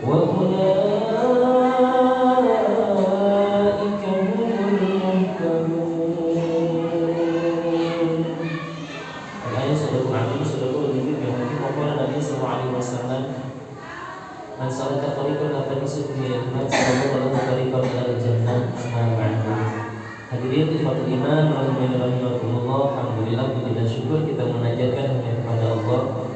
وأولئك هم المهتدون. الآية صدق العظيم صدق النبي كما قال النبي صلى الله عليه وسلم من سلك طريقا يلتمس فيه علما سلك له طريقا إلى الجنة. Amma ba'du. Hadirin ikhwatul iman rahimakumullah. Alhamdulillah, puji dan syukur kita menajatkan hanya kepada Allah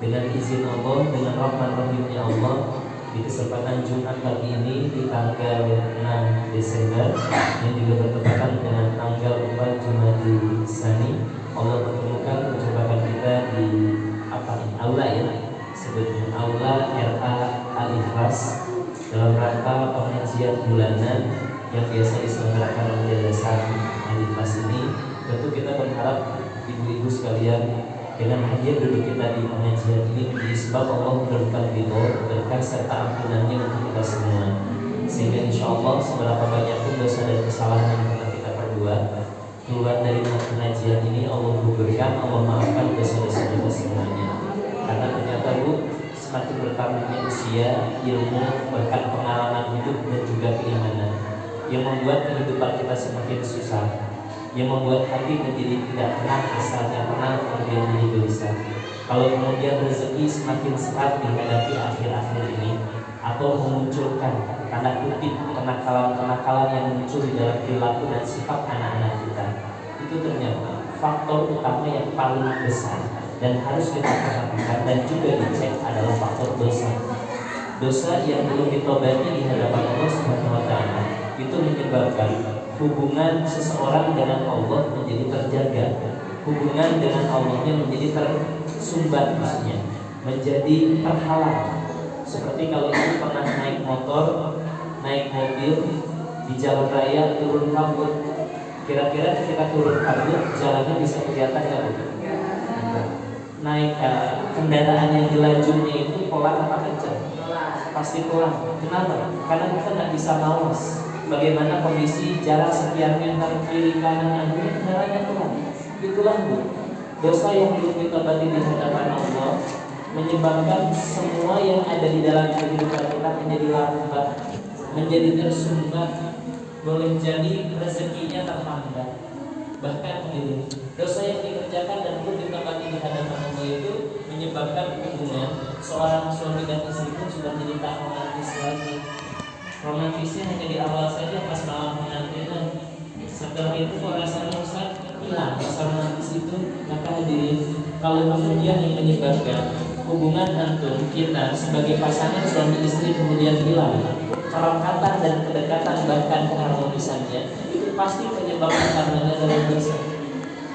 dengan izin Allah, dengan rahmat rahimnya Allah. Di kesempatan Jumat pagi ini di tanggal 6 Desember yang juga bertepatan dengan tanggal 4 Jumadil Tsani, Allah pertemukan perjumpaan kita di aula ya, sebetulnya aula RA Al-Ikhlas dalam rangka pengajian bulanan yang biasa diselenggarakan oleh Yayasan Al-Ikhlas ini. Tentu kita berharap ibu-ibu sekalian dengan hadir duduk kita di pengajian ini menjadi sebab Allah memberikan ridho, berkah serta ampunannya untuk kita semua, sehingga insya Allah seberapa banyak pun dosa dan kesalahan yang pernah kita perbuat, keluar dari pengajian ini Allah gugurkan, Allah maafkan dosa-dosa kita semuanya. Karena ternyata Bu, semakin bertambahnya usia, ilmu, bahkan pengalaman hidup dan juga keimanan yang membuat kehidupan kita semakin susah, yang membuat hati menjadi tidak tenang, misalnya tenang kemudian menjadi gelisah. Kalau kemudian rezeki semakin serat dihadapi akhir-akhir ini, atau memunculkan tanda kutip kenakalan-kenakalan yang muncul di dalam perilaku dan sifat anak-anak kita, itu ternyata faktor utama yang paling besar dan harus kita perhatikan dan juga dicek adalah faktor dosa. Dosa yang belum ditobati di hadapan Allah Subhanahu wa Ta'ala itu menyebabkan hubungan seseorang dengan Allah menjadi terjaga, hubungan dengan Allahnya menjadi tersumbat, maksudnya menjadi terhalang. Seperti kalau ibu pernah naik motor, naik mobil di jalan raya turun kabut, kira-kira ketika turun kabut jalannya bisa kelihatan nggak Bu? Naik kendaraan yang dilajunya itu pelan apa kencang? Pasti pelan. Kenapa? Karena kita nggak bisa mawas bagaimana kondisi jarak sekian meter kiri kanan akhirnya kendaraannya pelan. Itulah Bu, dosa yang belum ditobati di hadapan Allah menyebabkan semua yang ada di dalam kehidupan kita menjadi lambat, menjadi tersumbat, boleh jadi rezekinya terhambat. Bahkan ini dosa yang dikerjakan dan belum ditobati di hadapan Allah itu menyebabkan hubungan seorang suami dan istri pun sudah jadi tak romantis lagi. Romantisnya hanya di awal saja pas malam pengantinan. Setelah itu kok rasanya Ustaz hilang rasa romantis itu. Maka hadirin, kalau kemudian yang menyebabkan hubungan antum kita sebagai pasangan suami istri kemudian hilang kerekatan dan kedekatan bahkan keharmonisannya, itu pasti penyebabnya karena dalam dosa.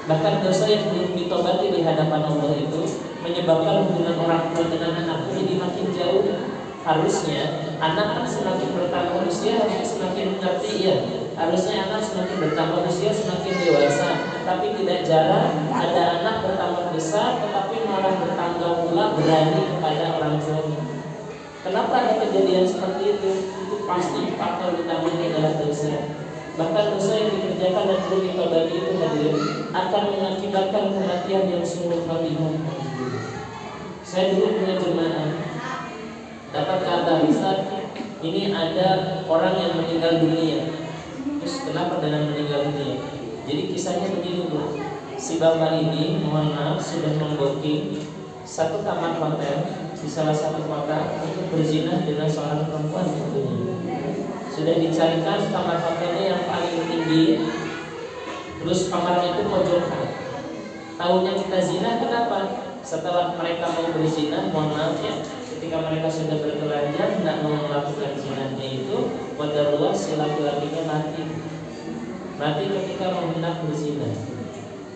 Bahkan dosa yang belum ditobati di hadapan Allah itu menyebabkan hubungan orang tua dengan anak jadi makin jauh. Harusnya anak kan semakin bertambah usia harusnya semakin mengerti ya. Harusnya anak semakin bertambah usia semakin dewasa. Tapi tidak jarang ada anak bertambah besar tetapi malah bertambah pula berani kepada orang tuanya. Kenapa ada kejadian seperti itu? Itu pasti faktor utamanya adalah dosa. Bahkan dosa yang dikerjakan dan belum ditobati itu hadirin akan mengakibatkan kematian yang sungguh khatimah. Saya dulu punya jemaah dapat kabar, Ustaz, ini ada orang yang meninggal dunia. Terus kenapa dengan meninggal dunia? Jadi kisahnya begini Bu, si bapak ini mohon maaf sudah membooking satu kamar hotel di salah satu kota untuk berzina dengan seorang perempuan tentunya. Sudah dicarikan kamar hotelnya yang paling tinggi, terus kamarnya itu pojokan. Tahunya kita zina kenapa? Setelah mereka mau berzina, mohon maaf ya, ketika mereka sudah bertelanjang tidak mau melakukan zinanya itu, qadarullah si laki-lakinya mati ketika mau hendak berzina.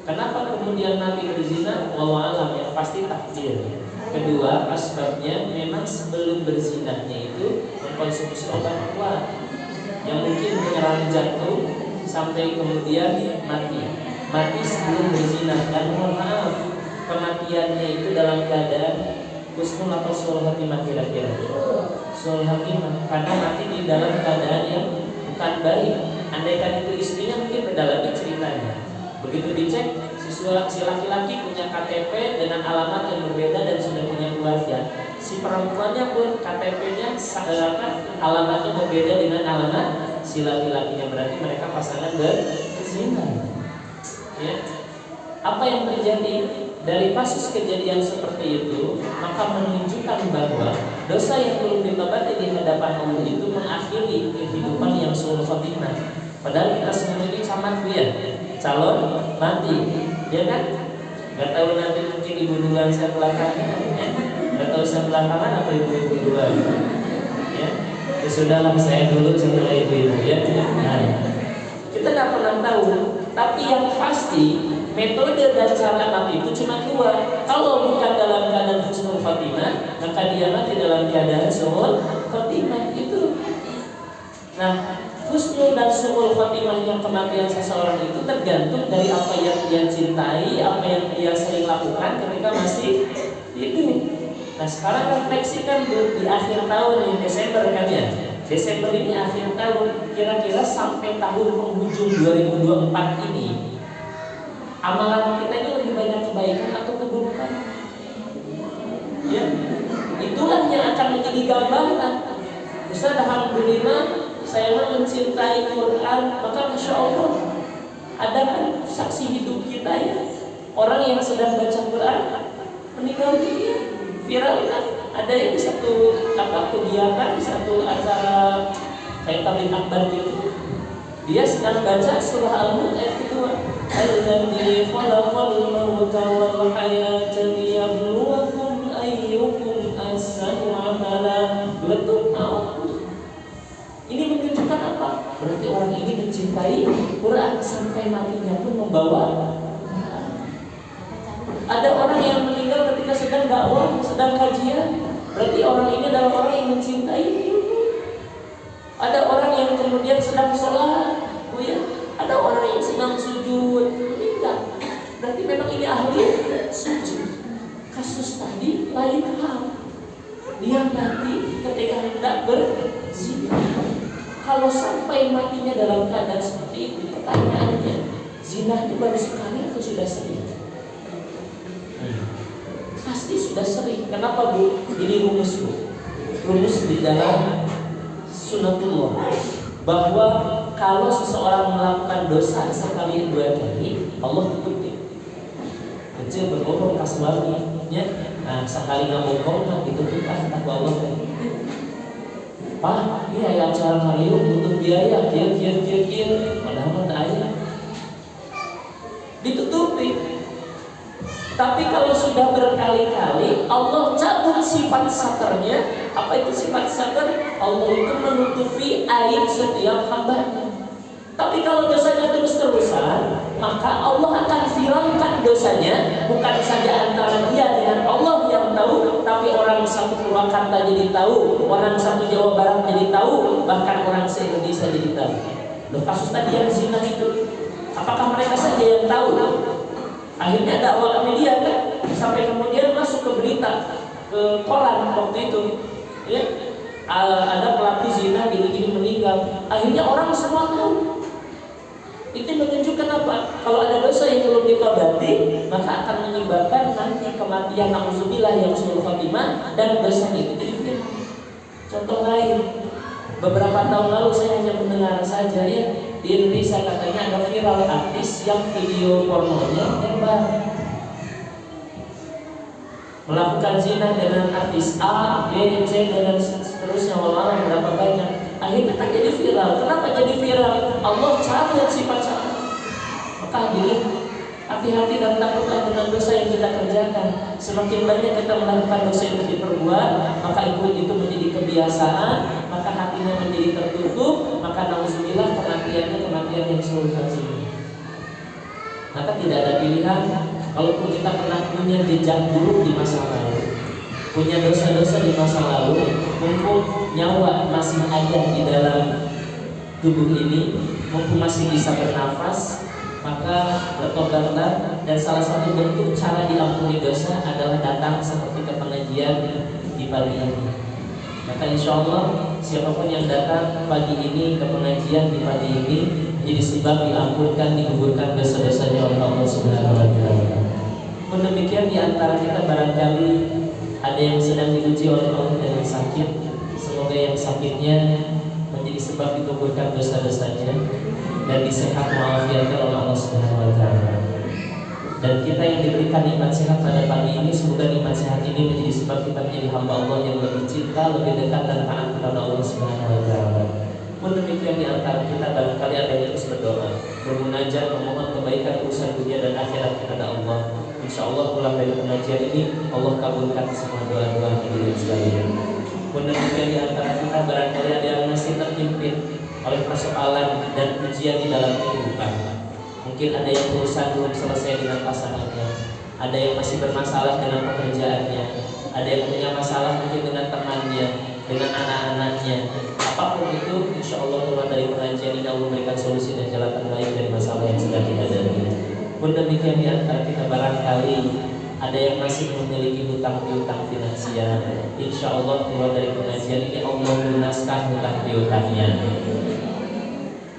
Kenapa kemudian mati berzina? Wallahu alam ya, pasti takdir. Kedua, asbabnya memang sebelum berzinahnya itu mengkonsumsi obat kuat yang mungkin menyerang jantung sampai kemudian mati sebelum berzina. Dan mohon maaf, kematiannya itu dalam keadaan husnul atau sul hatimah kira-kira. Sul hatimah karena mati di dalam keadaan yang bukan baik. Andaikan itu istrinya mungkin beda lagi ceritanya. Begitu dicek si Si laki-laki punya KTP dengan alamat yang berbeda dan sudah punya keluarga. Si perempuannya pun KTP-nya alamatnya berbeda dengan alamat si laki-lakinya, berarti mereka pasangan berzina. Ya. Apa yang terjadi dari kasus kejadian seperti itu, maka menunjukkan bahwa dosa yang belum ditobati di hadapan Allah itu mengakhiri kehidupan yang suul khotimah. Padahal kita semua ini camat ya, calon mati, ya kan? Gak tahu nanti mungkin ibu duluan saya belakangan, ya? Gak tahu saya belakangan atau ibu duluan, ya? Ya sudahlah, saya dulu setelah ibu ya. Nah, kita nggak pernah tahu, tapi yang pasti metode dan cara mati itu cuma dua. Kalau bukan dalam keadaan husnul khotimah, maka dia mati dalam keadaan suul khotimah itu. Nah, husnul dan suul khotimahnya kematian seseorang itu tergantung dari apa yang dia cintai, apa yang dia sering lakukan ketika masih hidup. Nah, sekarang refleksikan di akhir tahun ini, Desember kan ya. Desember ini akhir tahun, kira-kira sampai tahun penghujung 2024 ini, amalan kita ini lebih banyak kebaikan atau keburukan? Ya, itulah yang akan menjadi gambaran. Ustaz, alhamdulillah saya mencintai Quran, maka masya Allah ada kan saksi hidup kita ya, orang yang sedang baca Quran meninggal dunia, viral kan? Ada yang satu kegiatan, satu acara kayak tabligh akbar gitu, dia sedang baca surah Al-Mulk ayat kedua, alladzi khalaqal mauta wal hayata liyabluwakum ayyukum ahsanu amala. Betul tahu. Ini menunjukkan apa? Berarti orang ini mencintai Quran sampai matinya pun membawa. Ada orang yang meninggal ketika sedang dakwah, sedang kajian, berarti orang ini adalah orang yang mencintai. Ada orang yang kemudian sedang sholat, ya. Ada orang yang sedang sujud, meninggal, berarti memang ini ahli sujud. Kasus tadi lain hal, dia mati ketika hendak berzina. Kalau sampai matinya dalam keadaan seperti itu, pertanyaannya, zina itu baru sekali atau sudah sering? Pasti sudah sering. Kenapa Bu? Ini rumus Bu. Rumus di dalam sunatullah, bahwa kalau seseorang melakukan dosa sekali dua kali, Allah tutupi. Kecil berbohong kasbarnya, nah sekali nggak bohong nah ditutupkan takwa Allah. Pak, ini ayat acara Mario butuh biaya, kian, padahal tak ada. Ditutupi. Tapi kalau sudah berkali-kali, Allah cabut sifat satarnya. Apa itu sifat satar? Allah itu menutupi aib setiap hambanya. Tapi kalau dosanya terus-terusan, maka Allah akan viralkan dosanya. Bukan saja antara dia dengan Allah yang tahu, tapi orang satu Purwakarta jadi tahu, orang satu Jawa Barat jadi tahu, bahkan orang se-Indonesia jadi tahu. Loh, kasus tadi yang zina itu, apakah mereka saja yang tahu? Akhirnya dakwah media kan, sampai kemudian masuk ke berita, ke koran waktu itu, ya, ada pelaku zina gini-gini meninggal. Akhirnya orang semua tahu. Itu menunjukkan apa? Kalau ada dosa yang belum ditobati, maka akan menyebabkan nanti kematian na'udzubillah yang suul khotimah, dan dosa itu jadi viral. Contoh lain, beberapa tahun lalu saya hanya mendengar saja ya, di Indonesia katanya ada viral artis yang video pornonya tembak, melakukan zina dengan artis A, B, C dan seterusnya, walau berapa banyak. Akhirnya kan jadi viral. Kenapa jadi viral? Allah cabut sifat satar. Maka hadirin, hati-hati dan takutlah dengan dosa yang kita kerjakan. Semakin banyak kita melakukan dosa yang diperbuat, maka itu menjadi kebiasaan, maka hatinya menjadi tertutup, maka na'udzubillah kematiannya kematian yang suul khotimah. Maka tidak ada pilihan. Kalaupun kita pernah punya jejak buruk di masa lalu, punya dosa-dosa di masa lalu, mumpung nyawa masih ada di dalam tubuh ini, mumpung masih bisa bernafas, maka bertobatlah. Dan salah satu bentuk cara diampuni dosa adalah datang seperti ke pengajian di pagi ini. Maka insya Allah siapapun yang datang pagi ini ke pengajian di pagi ini, menjadi sebab diampunkan, digugurkan dosa-dosanya oleh Allah Subhanahu wa taala. Pun demikian di antara kita barangkali ada yang sedang diuji oleh Allah dengan sakit. Semoga yang sakitnya menjadi sebab digugurkan dosa-dosanya dan disehatkan walafiatkan oleh Allah Subhanahu wa taala. Dan kita yang diberikan nikmat sehat pada pagi ini, semoga nikmat sehat ini menjadi sebab kita menjadi hamba Allah yang lebih cinta, lebih dekat dan taat kepada Allah Subhanahu wa taala. Pun demikian di antara kita barangkali ada yang terus berdoa, bermunajat, memohon kebaikan urusan dunia dan akhirat kepada Allah. Insya Allah pulang dari pengajian ini Allah kabulkan semua doa-doa kita sekalian. Pun demikian di antara kita barangkali ada yang masih terhimpit oleh persoalan dan ujian di dalam kehidupan. Mungkin ada yang urusan belum selesai dengan pasangannya, ada yang masih bermasalah dengan pekerjaannya, ada yang punya masalah mungkin dengan temannya, dengan anak-anaknya. Apapun itu, insya Allah keluar dari pengajian ini Allah memberikan solusi dan jalan terbaik dari masalah yang sedang dihadapi. Pun demikian di antara kita barangkali ada yang masih memiliki hutang piutang finansial. Insya Allah keluar dari pengajian ini Allah lunaskan hutang piutangnya.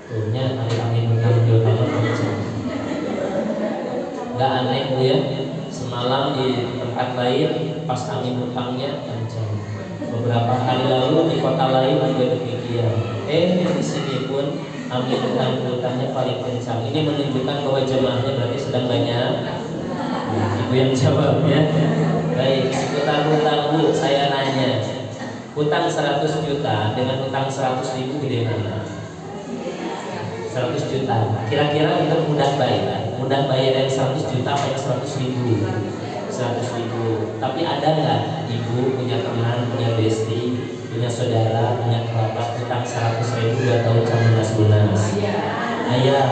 Tuhnya amin hutang piutangnya macam. Gak aneh Bu ya. Semalam di tempat lain pas amin hutangnya macam. Beberapa hari lalu di kota lain juga demikian. Di sini pun amin hutangnya paling kencang. Ini menunjukkan bahwa jemaahnya berarti sedang banyak. Ibu yang jawab ya. Baik, seputar hutang Bu, saya nanya. Hutang 100 juta dengan hutang 100 ribu gede mana? 100 juta. Kira-kira untuk mudah bayar yang 100 juta apa yang 100 ribu? 100 ribu. Tapi ada nggak ibu punya teman, punya bestie, punya saudara, punya kerabat hutang 100 ribu 2 tahun sampai lunas? Ayah,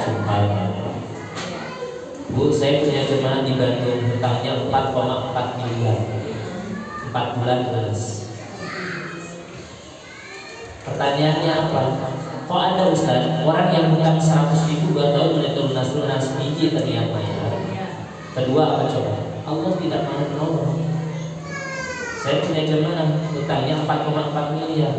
sumpah. Bu, saya punya jemaah di Bandung hutangnya 4,4 miliar 4 bulan lunas. Pertanyaannya apa? Kok ada Ustaz? Orang yang hutang 100 ribu 2 tahun lunas biji tadi apa ya? Kedua apa coba? Allah tidak mau menolong. Saya punya jemaah hutangnya 4,4 miliar.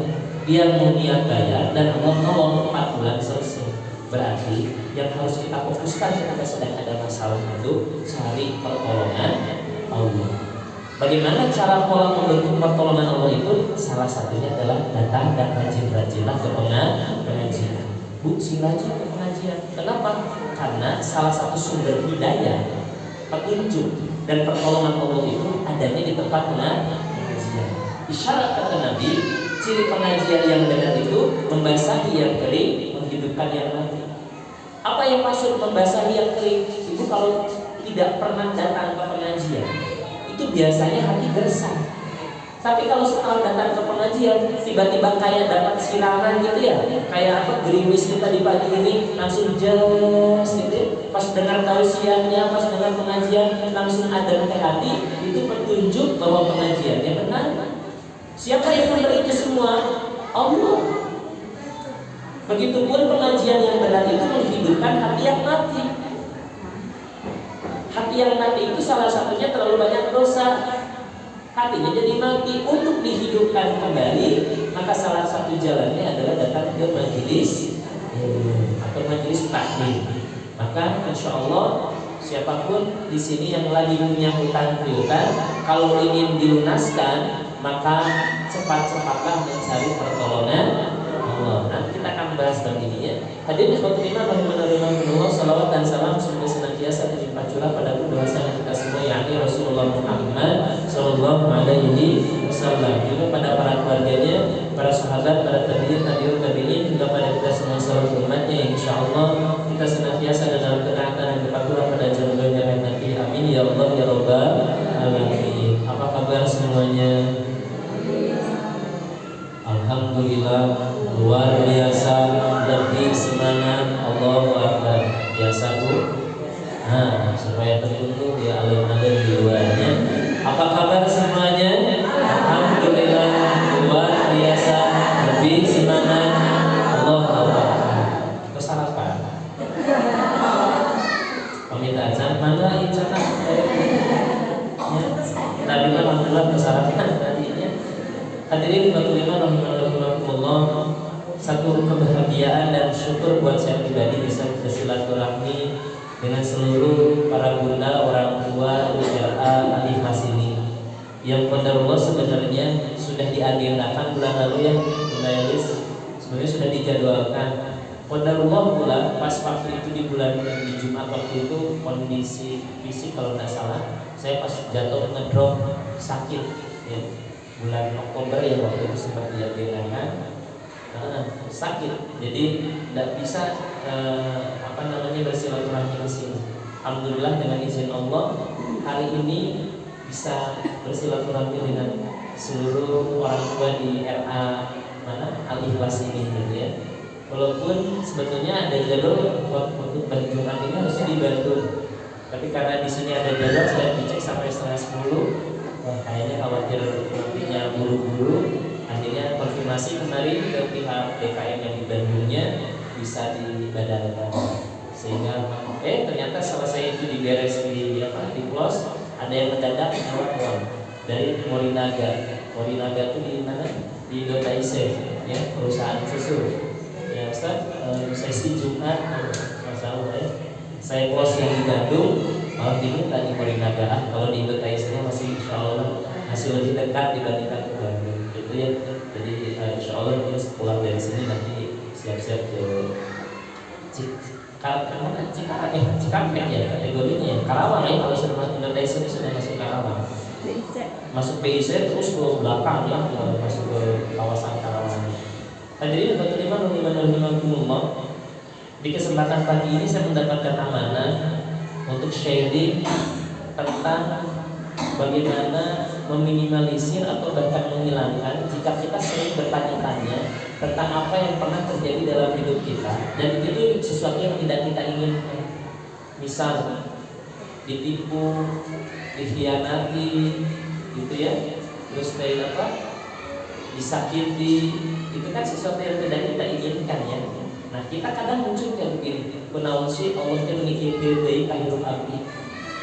Dia mau niat bayar dan Allah nolong 4 bulan selesai. Berarti yang harus kita fokuskan ketika sedang ada masalah itu cari pertolongan Allah. Bagaimana cara pola membentuk pertolongan Allah itu? Salah satunya adalah datang dan rajin-rajinlah ke pengajian. Bu, rajin ke pengajian. Kenapa? Karena salah satu sumber hidayah, petunjuk dan pertolongan Allah itu adanya di tempat pengajian. Isyarat kata Nabi, ciri pengajian yang benar itu membasahi yang kering, menghidupkan yang mati. Apa yang maksud membasahi yang kering? Itu kalau tidak pernah datang ke pengajian, itu biasanya hati gersang. Tapi kalau setelah datang ke pengajian, tiba-tiba kayak dapat siraman gitu ya, kayak apa gerimis kita di pagi ini langsung jelas gitu. Pas dengar tausiahnya, pas dengar pengajian langsung ada ke hati, itu petunjuk bahwa pengajiannya benar. Siapa yang memberi itu semua? Allah. Begitupun pengajian yang benar itu menghidupkan hati yang mati. Hati yang mati itu salah satunya terlalu banyak dosa. Hatinya jadi mati. Untuk dihidupkan kembali, maka salah satu jalannya adalah datang ke majelis atau majelis taklim. Maka insya Allah siapapun di sini yang lagi punya hutang piutang, kalau ingin dilunaskan, maka cepat-cepatlah mencari pertolongan Allah. Nanti kita akan bahas begini ya. Hadirin khotimah rahimahumullah, salawat dan salam semoga senantiasa terlimpah curah pada kedua sahabat kita semua, yakni Rasulullah Muhammad sallallahu alaihi wasallam, juga pada para keluarganya, para sahabat, para tabi'in, juga pada kita semua seluruh umatnya. Insyaallah kita senantiasa dalam ketaatan dan kepatuhan pada jalan Nabi. Amin ya Allah ya rabbal alamin. Apa kabar semuanya? Alhamdulillah, luar biasa, lebih semangat. Allahu Akbar. Biasa Bu. Supaya tertutup ya alun-alun di luarnya. Apa kabar semuanya? Alhamdulillah, luar biasa, lebih semangat. Allahu Akbar. Kesarapan. Peminta azan mana ijazah? Ya. Tadi alhamdulillah kesarapan tadinya. Hadirin rahimahumullah, satu kebahagiaan dan syukur buat saya pribadi bisa bersilaturahmi dengan seluruh para bunda, orang tua di RA Al-Ikhlas ini. Yang qadarullah sebenarnya sudah diagendakan bulan lalu ya, Bunda Elis, sebenarnya sudah dijadwalkan. Qadarullah pula pas waktu itu di Jumat waktu itu kondisi fisik kalau tidak salah, saya pas jatuh ngedrop sakit ya. Bulan Oktober ya waktu itu sempat diagendakan. Sakit, jadi tidak bisa bersilaturahmi ke sini. Alhamdulillah dengan izin Allah hari ini bisa bersilaturahmi dengan seluruh orang tua di RA Al-Ikhlas ini gitu ya. Walaupun sebetulnya ada jalur untuk Jumat ini harusnya dibantu, tapi karena di sini ada jalur saya dicek sampai 9:30, kayaknya khawatir nantinya buru-buru. Akhirnya konfirmasi kemarin ke pihak DKM yang di Bandungnya bisa dibadarkan, sehingga ternyata selesai itu diberes di close, ada yang mendadak telepon dari Morinaga. Morinaga itu di mana? Di Indonesia ya, perusahaan susu ya Ustaz. Sesi Jumat masalah ya, saya close yang di Bandung, malam ini tadi Morinaga. Kalau di Indonesia masih insya Allah masih lebih dekat dibandingkan ke Bandung gitu ya. Jadi insya Allah kita pulang dari sini nanti siap-siap ke Cikampek ya kategorinya ya. Karawang ya, kalau sudah masuk Indonesia ini sudah masuk Karawang, masuk PIC terus ke belakang ya, masuk ke kawasan Karawang. Hadirin rahimahumullah, di kesempatan pagi ini saya mendapatkan amanah untuk sharing tentang bagaimana meminimalisir atau bahkan menghilangkan jika kita sering bertanya-tanya tentang apa yang pernah terjadi dalam hidup kita dan itu sesuatu yang tidak kita inginkan. Misal ditipu, dikhianati gitu ya, terus disakiti, itu kan sesuatu yang tidak kita inginkan ya. Nah kita kadang muncul kayak begini, kunaon sih Allah itu mikir dari kahirup abdi.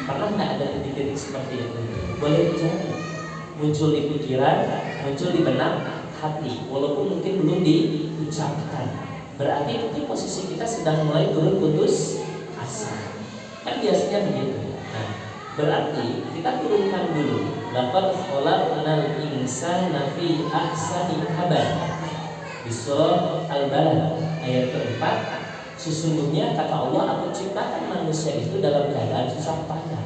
Pernah nggak ada titik-titik seperti itu? Boleh jadi muncul di pikiran, muncul di benak hati, walaupun mungkin belum diucapkan. Berarti itu posisi kita sedang mulai turun putus asa. Kan biasanya begitu. Nah, berarti kita turunkan dulu. Laqad khalaqnal insana fi ahsani taqwim. Di surah Al-Balad ayat keempat, sesungguhnya kata Allah, aku ciptakan manusia itu dalam keadaan susah payah.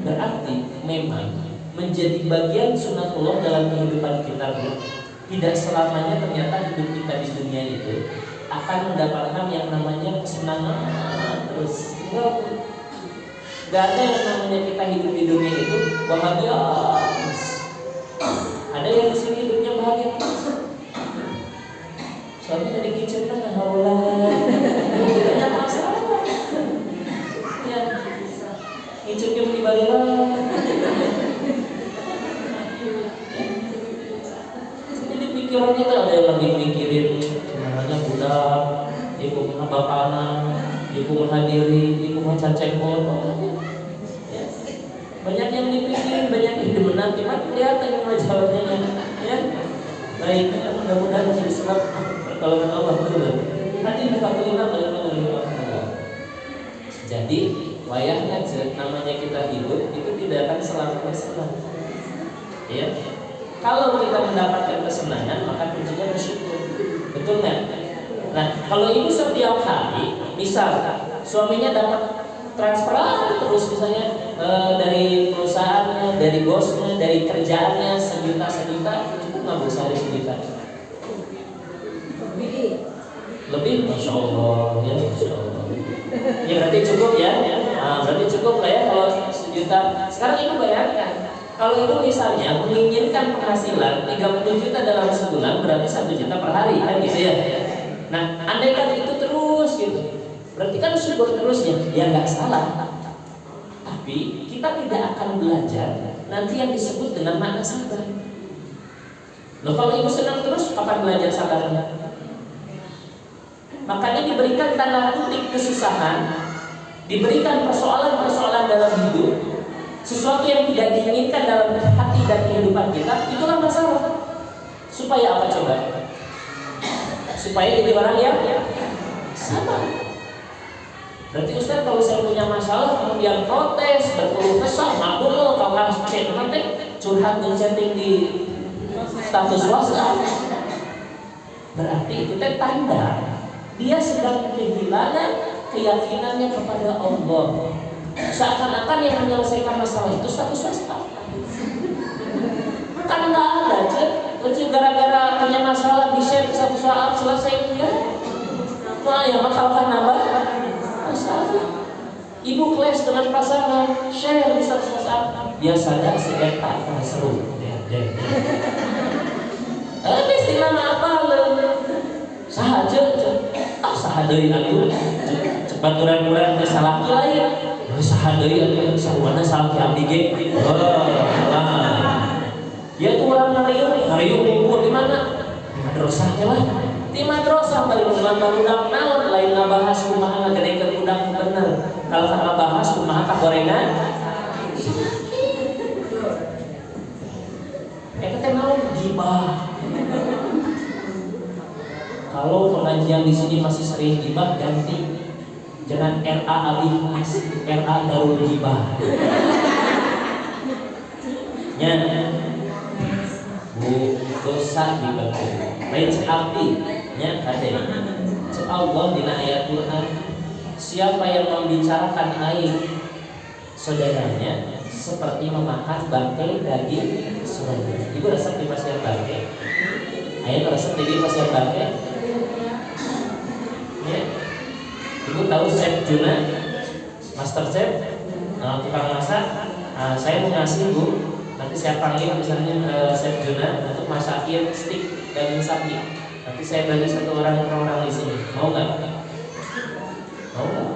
Berarti memang menjadi bagian sunatullah dalam kehidupan kita. Tidak selamanya ternyata hidup kita di dunia itu akan mendapatkan yang namanya kesenangan terus. Gak ada yang namanya kita hidup di dunia itu bahagia. Ada yang di sini hidupnya bahagia. Soalnya dari kitchen kan haulan, banyak masalah. Ya, kitchen di bawah. Jadi pikirannya kan ada yang lagi mikirin sebenarnya budak, ibu bapakna, ibu menghadiri, ibu mencacek foto. Ya. Banyak yang dipikirin, banyak yang dimenanti, kan kelihatan yang majalahnya. Ya, baik, mudah-mudahan bisa diserap pertolongan Allah betul. Hati jadi wayahnya namanya kita hidup itu tidak akan selalu senang. Ya. Kalau kita mendapatkan kesenangan maka kuncinya bersyukur. Betul nggak? Nah, kalau ibu setiap hari, misal suaminya dapat transferan terus misalnya dari perusahaannya, dari bosnya, dari kerjaannya sejuta, cukup nggak bu sehari sejuta? Lebih, masya Allah, ya masya Allah. Ya berarti cukup ya, berarti cukup lah ya kalau sejuta. Sekarang ibu bayangkan, kalau ibu misalnya menginginkan penghasilan 30 juta dalam sebulan, berarti 1 juta per hari kan gitu ya. Nah, andaikan itu terus gitu, berarti kan syukur terus ya nggak salah. Tapi kita tidak akan belajar nanti yang disebut dengan makna sabar. Loh, kalau ibu senang terus, kapan belajar sabarnya? Makanya diberikan tanda kutip kesusahan, diberikan persoalan-persoalan dalam hidup, sesuatu yang tidak diinginkan dalam hati dan kehidupan kita, itulah masalah. Supaya apa coba? supaya jadi orang yang sabar. Berarti Ustaz kalau saya punya masalah kemudian protes, berkeluh kesah, maklum kalau harus chat nanti curhat dan chatting di status WhatsApp, berarti itu tanda dia sedang kehilangan keyakinannya kepada Allah. Seakan-akan yang menyelesaikan masalah itu status WhatsApp. Kan nggak ada, cek gara-gara punya masalah di share status WhatsApp selesai ya. Wah, yang masalahkan nambah masalah. Ibu kelas dengan pasangan share di status WhatsApp, dia sadar si eta seru. Istilah apa lo? Sahaja, saha deui atuh. Cepat kurang-kurang teh salaki lain. Saha deui atuh saruana salaki abdi ge. Dia tuh orang ngariung ngumpul di mana? Di madrasahnya lah. Di madrasah bari ngembang budak naon lain ngabahas kumaha ngagedekeun budak bener. Kalau kan ngabahas kumaha ka gorengan. Eta teh naon gibah. Kalau pengajian di sini masih sering gibah, ganti jangan RA Alihmas, RA Darul Gibah. Ya, bu dosa dibantu. Lain seabdi, ya kade. Allah di ayat Quran, siapa yang membicarakan aib saudaranya seperti memakan bangkai daging saudaranya. Ibu resep di pasir bangkai. Ayat resep di pasir bangkai. Ya. Ibu tahu chef Juna, master chef, tukang masak. Saya mau ngasih Bu, nanti saya panggil misalnya chef Juna untuk masakin stik daging sapi. Nanti saya bagi satu orang di sini. Mau nggak? Mau nggak?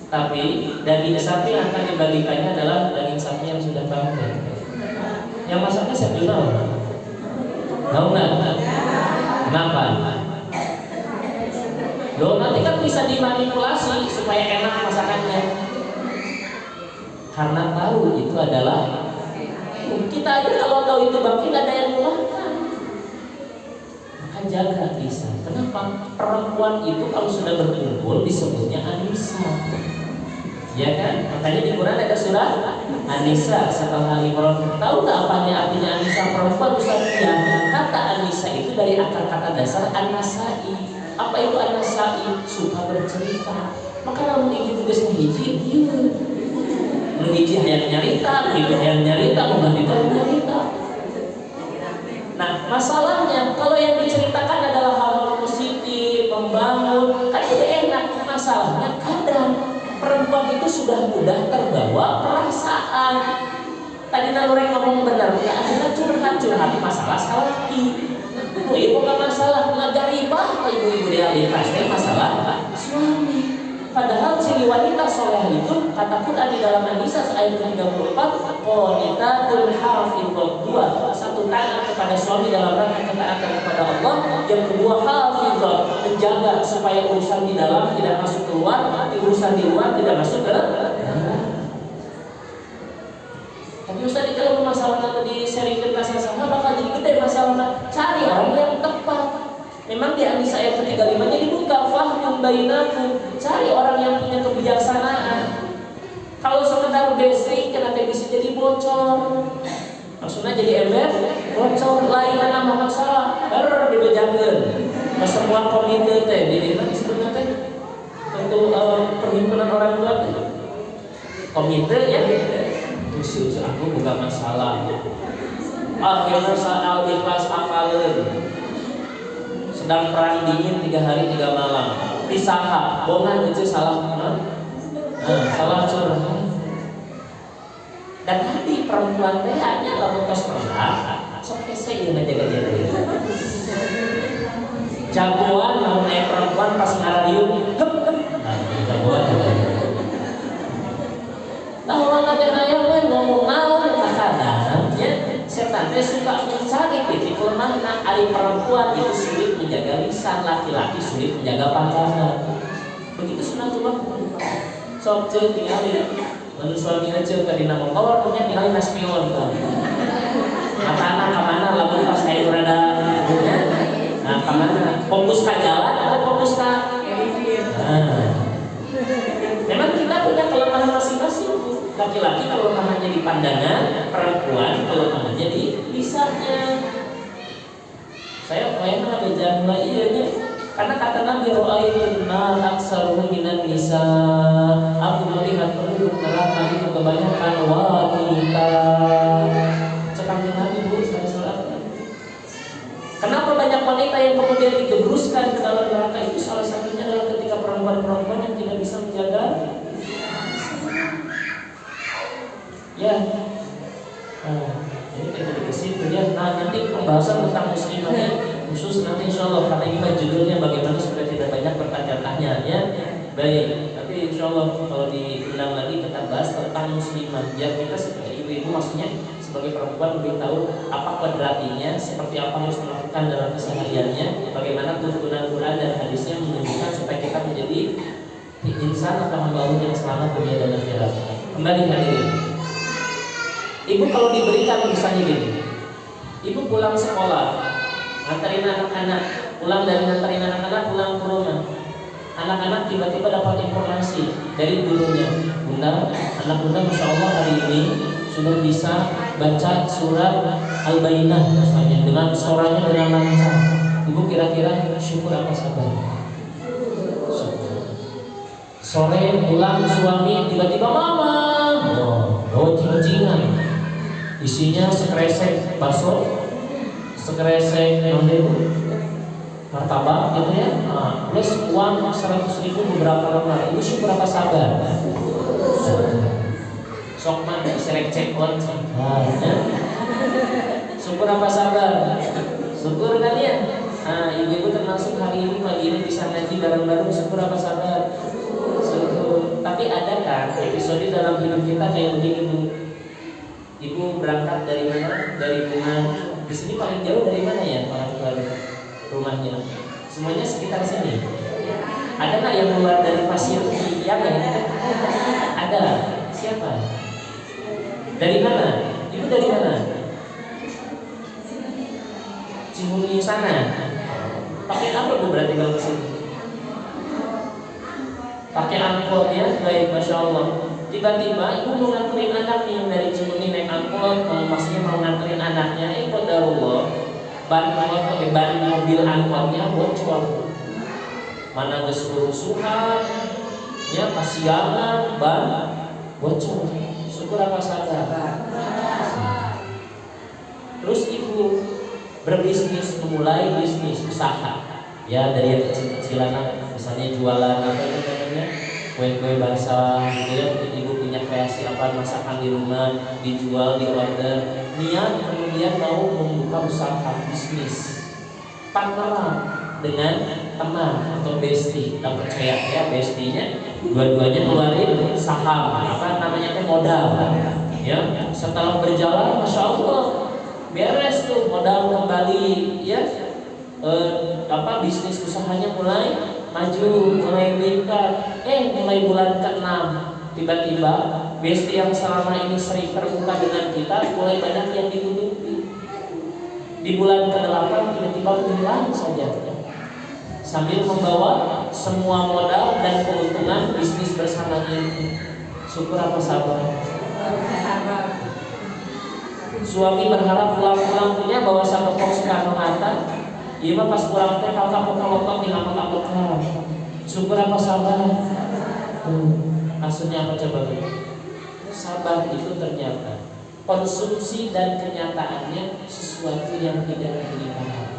Tapi daging sapi yang akan dibagikannya adalah daging sapi yang sudah bangkai. Yang masaknya chef Juna. Mau nggak? Kenapa? Loh, nanti kan bisa dimanipulasi supaya enak masakannya. Karena tahu itu adalah kita aja kalau tahu itu bangkai nggak ada yang mulakan. Maka jaga bisa. Kenapa? Perempuan itu kalau sudah berkumpul disebutnya Anisa. Ya kan? Makanya di Quran ada surah Anisa setelah Al-Imran. Tahu nggak apanya artinya Anisa? Perempuan Ustaz ya. Kata Anisa itu dari akar kata dasar An-Nasai. Apa itu An-Nasai? Suka bercerita. Maka namun ibu tugas menghiji, menghiji hayang nyarita, menghiji hayang nyarita, menghiji hayang nyarita. Nah, masalahnya kalau yang diceritakan adalah hal-hal positif, membangun, kan itu enak. Masalahnya kadang perempuan itu sudah mudah terbawa perasaan. Tadi naluri ngomong benar, ya akhirnya curhat masalah salah ibu bukan masalah ngagaribah ibu-ibu realitas masalah suami. Padahal ciri wanita soleh itu kata Quran di dalam An-Nisa ayat 34, qanitatul hafizat, dua, satu taat kepada suami dalam rangka ketaatan kepada Allah, yang kedua hafizat, menjaga supaya urusan di dalam tidak masuk keluar, urusan di luar tidak masuk ke dalam. Tapi Ustaz kalau masalah nanti diseringkan kasih sama bakal jadi gede masalahnya. Cari orang yang tepat. Memang di An-Nisa ayat 35-nya dibuka fahkum bainakum. Cari orang yang punya kebijaksanaan. Kalau sekedar basic kenapa bisa jadi bocor? Maksudnya jadi ember, bocor lain nama masalah. Baru dibejakeun. Mas semua komite teh di mana disebutna teh? Untuk perhimpunan orang tua komite ya. Terus aku bukan masalah. Akhirnya soal ikhlas apalin. Sedang perang dingin 3 hari 3 malam. Pisah, bongan itu salah salah curhat. Dan tadi perempuan teh hanya lamun tos perang, sok kese ieu ngajaga-jaga. Jagoan lamun perempuan pas ngarariung, jagoan. Tahu orang yang ngomong naon kadang ya setan teh suka mencari titik lemah. Nah, ari perempuan itu sulit menjaga lisan, laki-laki sulit menjaga pandangan. Begitu sunatullah. Sok ceuk tinggalin. Mun suamina ceuk ka dina motor punya tinggalin naspion kan. Matana ka mana lamun pas kayak rada fokus ke jalan atau fokus ke memang kita punya kelemahan masing-masing. Laki-laki kelemahannya di pandangan, perempuan kelemahannya di lisannya. Saya pernah belajar mulainya karena kata Nabi Ra'aitun nar aksaru minan nisa. Aku melihat penduduk neraka itu kebanyakan wanita. Cekangnya Nabi Bu, salah. Kenapa banyak wanita yang kemudian digebruskan ke dalam neraka itu? Salah satunya adalah ketika perempuan-perempuan yang tidak bisa menjaga ya. Ini kita dikasih kemudian nanti pembahasan tentang muslimahnya khusus nanti insyaallah, karena ini judulnya bagaimana supaya tidak banyak bertanya-tanya ya. Baik, tapi insyaallah kalau diundang lagi kita bahas tentang muslimah biar kita sebagai ibu-ibu maksudnya sebagai perempuan lebih tahu apa kuadratinya, seperti apa harus melakukan dalam kesehariannya, bagaimana tuntunan Quran dan hadisnya menunjukkan supaya kita menjadi insan atau hamba Allah yang selamat dunia dan akhirat. Kembali hadirin. Ibu kalau diberikan misalnya gini, ibu pulang sekolah, nganterin anak-anak, pulang dari nganterin anak-anak pulang ke rumah. Anak-anak tiba-tiba dapat informasi dari gurunya, Bunda, anak Bunda Masya Allah hari ini sudah bisa baca surat Al-Bayyinah misalnya dengan suaranya dengan lancar. Ibu kira-kira syukur apa sabar? Sore pulang suami tiba-tiba mama, bawa cing-cingan. Isinya sekresek bakso, sekresek martabak gitu ya, plus uang 100.000 beberapa lembar. Ini syukur apa sabar? Sok mah serek cekon syukur apa sabar? Syukur kan ya. Ibu-ibu termasuk hari ini pagi ini bisa ngaji bareng-bareng, syukur apa sabar? Syukur. Tapi ada kan episode dalam hidup kita kayak begini Bu. Ibu berangkat dari mana? Dari rumah. Di sini paling jauh dari mana ya orang tua rumahnya? Semuanya sekitar sini. Ada nggak yang keluar dari pasir yang ada? Siapa? Dari mana? Ibu dari mana? Cibunyi sana. Pakai apa Bu berarti kalau kesini? Pakai angkot ya, baik, Masya Allah. Tiba-tiba ibu mau nganterin anaknya yang dari Cimahi naik angkot, maksudnya mau nganterin anaknya, qadarullah ban mobil angkotnya bocor. Mana geus kerusuhan, ya kasiangan ban bocor. Syukur apa sabar? Terus ibu berbisnis, memulai bisnis usaha, ya dari yang kecil-kecilan, misalnya jualan apa itu namanya, kue-kue basah gitu ya. Ibu punya kreasi apa masakan di rumah, dijual, di order, niat kemudian mau membuka usaha bisnis, partneran dengan teman atau bestie. Kita percaya ya bestinya, dua-duanya ngeluarin saham, apa namanya modal ya. Setelah berjalan Masya Allah beres tuh modal kembali ya, bisnis usahanya mulai maju, mulai meningkat. Mulai bulan ke-6 tiba-tiba bestie yang selama ini sering terbuka dengan kita mulai banyak yang ditutupi. Di bulan ke-8 tiba-tiba hilang saja, sambil membawa semua modal dan keuntungan bisnis bersamanya itu. Syukur apa sabar? Suami berharap pulang-pulang punya bawa satu box Soekarno-Hatta. Iya mah pas pulang teh kalau di ngapa-ngapa. Syukur apa sabar? Maksudnya apa coba? Sabar itu ternyata konsumsi dan kenyataannya sesuatu yang tidak dilihat.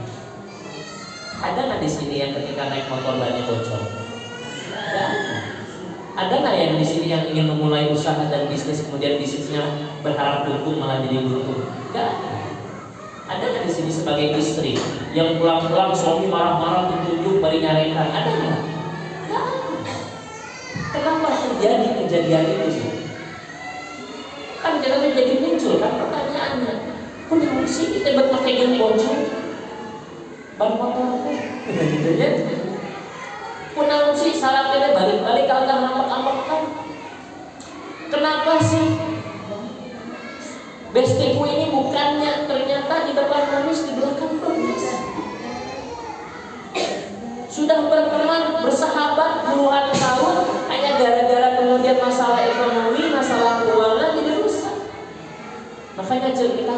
Ada nggak di sini yang ketika naik motor bannya bocor? Ada nggak yang di sini yang ingin memulai usaha dan bisnis kemudian bisnisnya berharap untung malah jadi buntu? Enggak. Ada nggak di sini sebagai istri yang pulang-pulang suami marah-marah tunjuk bari nyarikan? Ada nggak? Kenapa terjadi kejadian itu? Kan jangan menjadi muncul kan pertanyaannya. Kenapa sih kita berpakai yang bocor? Ban motor gitu ya. Kenapa sih salah kita balik-balik kagak ngambek-ngambek kan? Kenapa sih? Bestiku ini bukannya ternyata di depan manis, di belakang manis.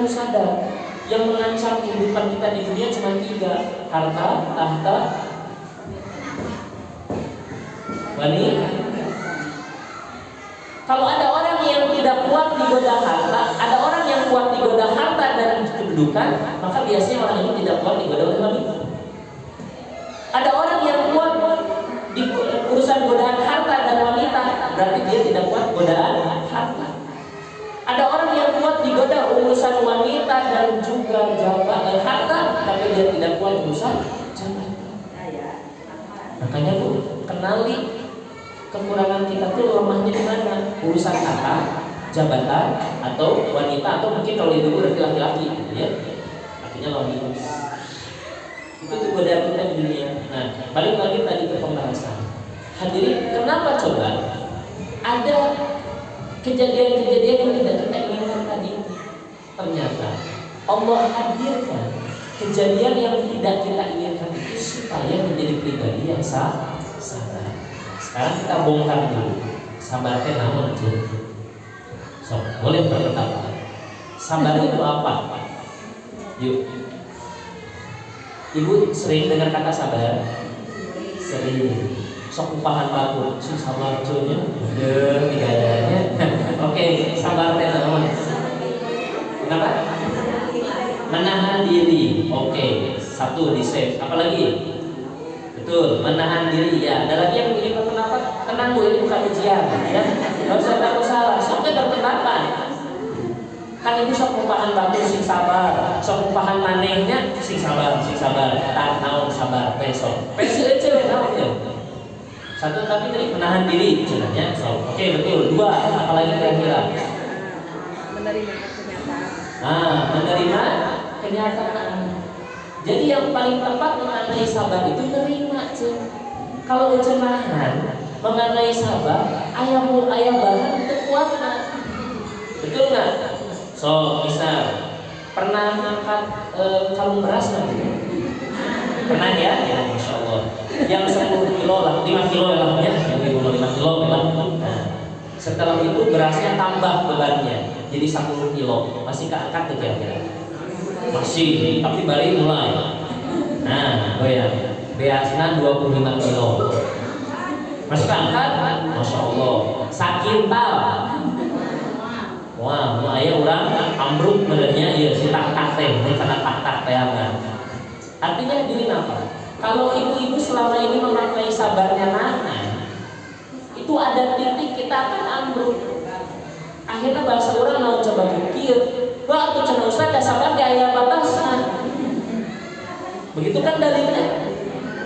harus sadar, yang mengancam kehidupan kita di dunia cuma 3: harta, tahta, wanita. Kalau ada orang yang tidak kuat digoda harta, ada orang yang kuat digoda harta dan kedudukan, maka biasanya orang ini tidak kuat digoda oleh wanita. Ada orang yang kuat di urusan godaan harta dan wanita, berarti dia tidak kuat godaan harta. Ada orang yang kuat digoda urusan wanita dan juga jabatan harta, tapi dia tidak kuat urusan jabatan. Makanya tuh kenali kekurangan kita tuh lemahnya di mana? Urusan harta, jabatan, atau wanita, atau mungkin kalau itu berarti laki-laki, gitu ya. Artinya wanita. Itu tuh godaan kita di dunia. Nah, balik lagi tadi ke pembahasan. Hadirin, kenapa coba ada kejadian-kejadian yang tidak kita inginkan tadi? Ternyata Allah hadirkan kejadian yang tidak kita inginkan itu supaya menjadi pribadi yang sabar. Sekarang kita bongkar dulu. Sabar teh naon aja. So, boleh berpendapat. Sabar itu apa? Yuk. Ibu sering dengar kata sabar? Sering. Sok upahan baku, si sabar cunya, digayanya. Oke, sabar teh naon? Kenapa? Menahan diri. Oke, satu di save. Apa lagi? Betul, menahan diri ya. Ada lagi yang begini kenapa? Tenang Bu, ini bukan ujian ya. Gak usah takut salah. Soknya berpendapat. Kan ibu sok upahan baku sing sabar, sok upahan manehnya sing sabar, tak naon sabar besok. Besok aja naon ya. Satu tapi tadi menahan diri sebenarnya. So, oke betul. 2, apalagi kira-kira? Menerima kenyataan. Menerima kenyataan. Jadi yang paling tepat mengenai sabar itu nerima, cuy. Kalau nahan mengenai sabar, ayam bahan kekuatan. Betul nggak? So, misal pernah ngangkat kalung beras nggak? Pernah ya? Ya, Masya Allah. Yang 10 kilo lah, 5 kilo lah ya, yang 5 kilo lah. Nah, setelah itu berasnya tambah bebannya, jadi 10 kilo. Masih keangkat tuh kira-kira? Masih, tapi baru mulai. Nah, goyang. Beasnya 25 kilo. Masih keangkat? Masya Allah. Sakit tal. Wah, mulai orang ambruk benernya ya si tak teh, ini karena tak teangan. Artinya diri apa? Kalau ibu-ibu selama ini memaknai sabarnya nahan, itu ada titik kita akan ambruk. Akhirnya bahasa orang mau coba mikir, wah tuh cenah ustaz dah sabar di aya batasna. Begitu kan dalilnya.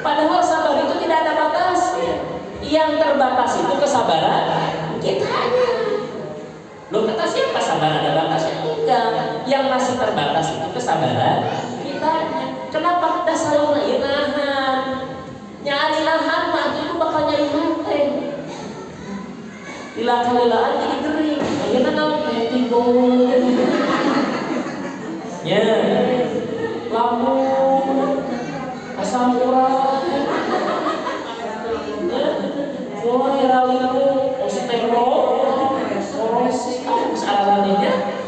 Padahal sabar itu tidak ada batasnya. Yang terbatas itu kesabaran kitanya. Loh kata siapa sabar ada batasnya? Enggak. Yang masih terbatas itu kesabaran kitanya. Kenapa kita selalu nahan? Nyari nahan mah itu bakal nyari hati. Lila-lilaan jadi kering. Akhirnya naon timbul. Ya. Lamun asam urat. Ya. Mulai ralimu osteoporosis alasannya.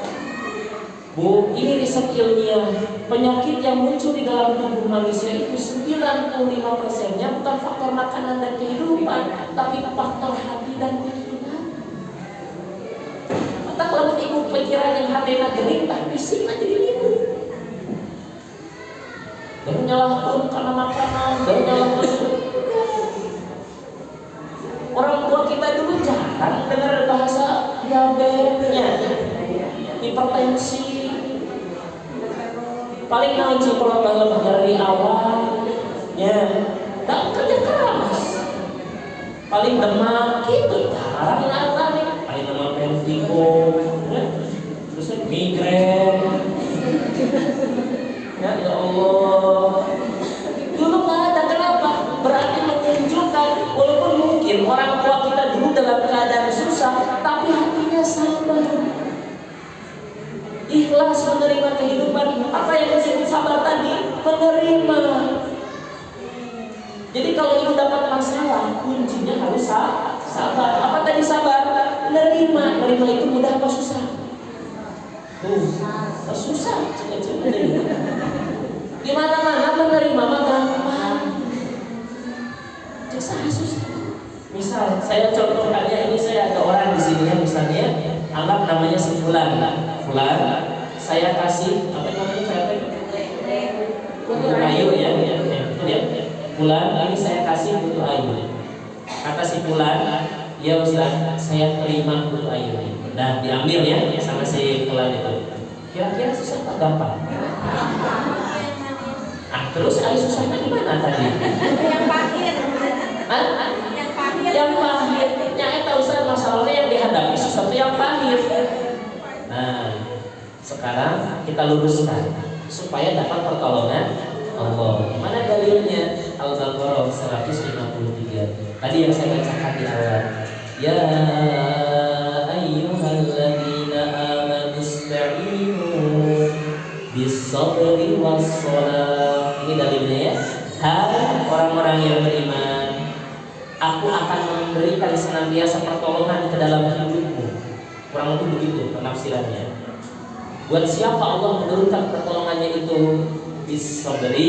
Bu, ini riset ilmiah. Penyakit yang muncul di dalam tubuh manusia itu 95%-nya bukan faktor makanan dan kehidupan, tapi faktor hati dan pikiran. Maka kalau ibu pikiran yang hati gering, tak bising aja jadi ibu. Dan menyalahkan karena makanan, dan menyalahkan. Orang tua kita dulu jarang dengar bahasa diabetesnya, hipertensi. Paling ngaji kalau dari awal, ya, tak kerja keras. Paling demam gitu, jarang nih. Paling demam vertigo, ya. Terus migrain. Ya Allah. Dulu nggak ada, kenapa? Berarti menunjukkan walaupun mungkin orang tua kita dulu dalam keadaan susah, tapi hatinya sabar. Ikhlas menerima kehidupan. Apa yang disebut sabar tadi? Menerima. Jadi kalau ibu dapat masalah, kuncinya harus sabar. Apa tadi sabar? Menerima. Menerima itu mudah apa susah? Tuh, susah cengat-cengat. Di mana-mana menerima mah gampang. Susah. Misal saya contohkannya, ini saya ada orang di sini ya, misalnya anggap namanya si Fulan. Saya kasih apa namanya, butuh ayu ya, betul ya. Fulan, ini saya kasih butuh ayu. Kata si Fulan, ya Ustaz, saya terima butuh ayu. Nah, diambil ya sama si Fulan itu. Kira-kira susah apa gampang? Terus ayu susahnya di mana tadi? Yang pahit. Yang pahit. Yang eta Ustaz, masalahnya yang dihadapi sesuatu yang pahit. Nah, sekarang kita luruskan supaya dapat pertolongan Allah. Mana dalilnya? Al-Baqarah 153. Tadi yang saya bacakan di awal. Ya ayyuhalladzina amanu ista'inu bis-sabri was-shalah. Ini dalilnya ya. Hai orang-orang yang beriman, aku akan memberikan senantiasa pertolongan ke dalam hidupmu. Kurang lebih begitu penafsirannya. Buat siapa Allah menurunkan pertolongannya itu? Bis-sabri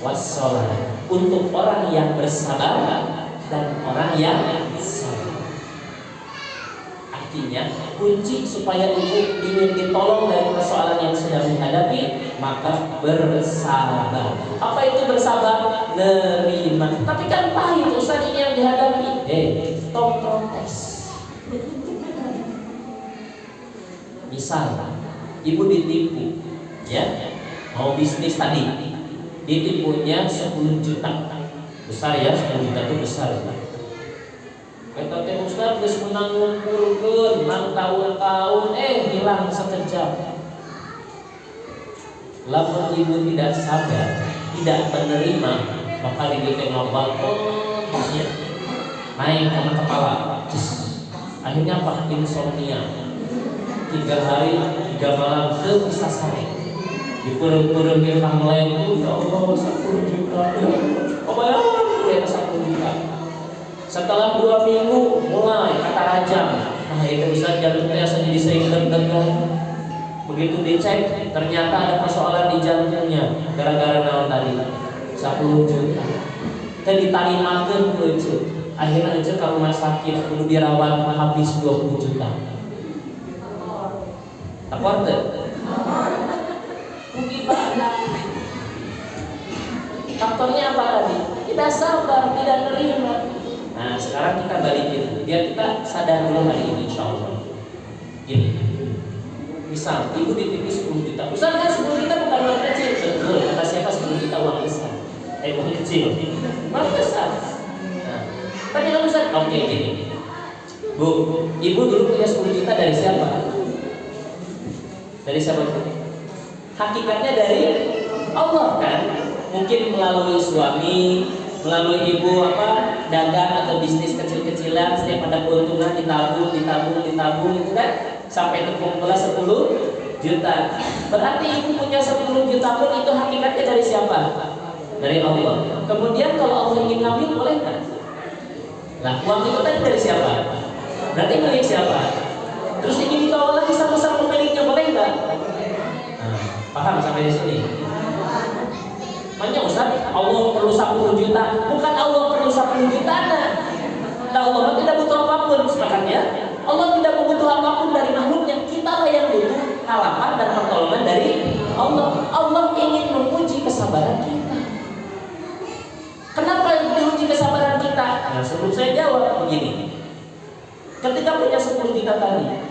was-shalah. Untuk orang yang bersabar dan orang yang sabar. Artinya kunci supaya ibu ingin ditolong dari persoalan yang sedang dihadapi, maka bersabar. Apa itu bersabar? Nerima. Tapi kan pahit Ustaz ini yang dihadapi. Tong protes. Misal ibu ditipu, ya, mau bisnis tadi, ditipunya 10 juta. Besar ya, 10 juta itu besar. Kata teh Ustaz geus menang ngumpulkeun 6 tahun-tahun, hilang sekejap. Lamun ibu tidak sabar, tidak menerima, maka ibu teh ngobalkeun naik ke kepala. Akhirnya apa? Insomnia. 3 hari 3 malam teu bisa sare. Dipeureum-peureum ieu kang lain itu, ya Allah 10 juta. Bayar ya 10 juta. Setelah 2 minggu mulai kata rajam. Nah itu bisa jantungnya jadi sering deg-degan. Begitu dicek ternyata ada persoalan di jantungnya. Gara-gara naon tadi? 10 juta. Tadi ditarimakeun ku Ece. Akhirnya Ece ke rumah sakit kudu dirawat habis 20 juta. Apa teh? Rugi banget. Faktornya apa tadi? Tidak sabar, tidak nerima. Nah sekarang kita balikin, biar kita sadar dulu hari ini insya Allah. Gini, misal ibu ditipu 10 juta. Misal kan 10 juta bukan uang kecil. Betul, kata siapa 10 juta uang besar? Uang kecil, uang besar. Nah, tapi kalau Ustaz, oke gini, Bu, ibu dulu punya 10 juta dari siapa? Dari siapa? Hakikatnya dari Allah kan? Mungkin melalui suami, melalui ibu dagang atau bisnis kecil-kecilan, setiap ada keuntungan ditabung itu kan sampai terkumpullah 10 juta. Berarti ibu punya 10 juta pun itu hakikatnya dari siapa? Dari Allah. Kemudian kalau Allah ingin ngambil boleh kan? Nah uang itu tadi dari siapa? Berarti milik siapa? Terus ingin ditawar lagi sama pemiliknya boleh nggak? Nah, paham sampai di sini? Makanya Ustaz, Allah perlu 10 juta. Bukan Allah perlu 10 juta. Nah, Allah tidak butuh apapun sepakatnya. Allah tidak butuh apapun dari makhluknya. Kita lah yang butuh harapan dan pertolongan dari Allah. Allah ingin menguji kesabaran kita. Kenapa diuji kesabaran kita? Nah, sebelum saya jawab begini. Ketika punya 10 juta tadi,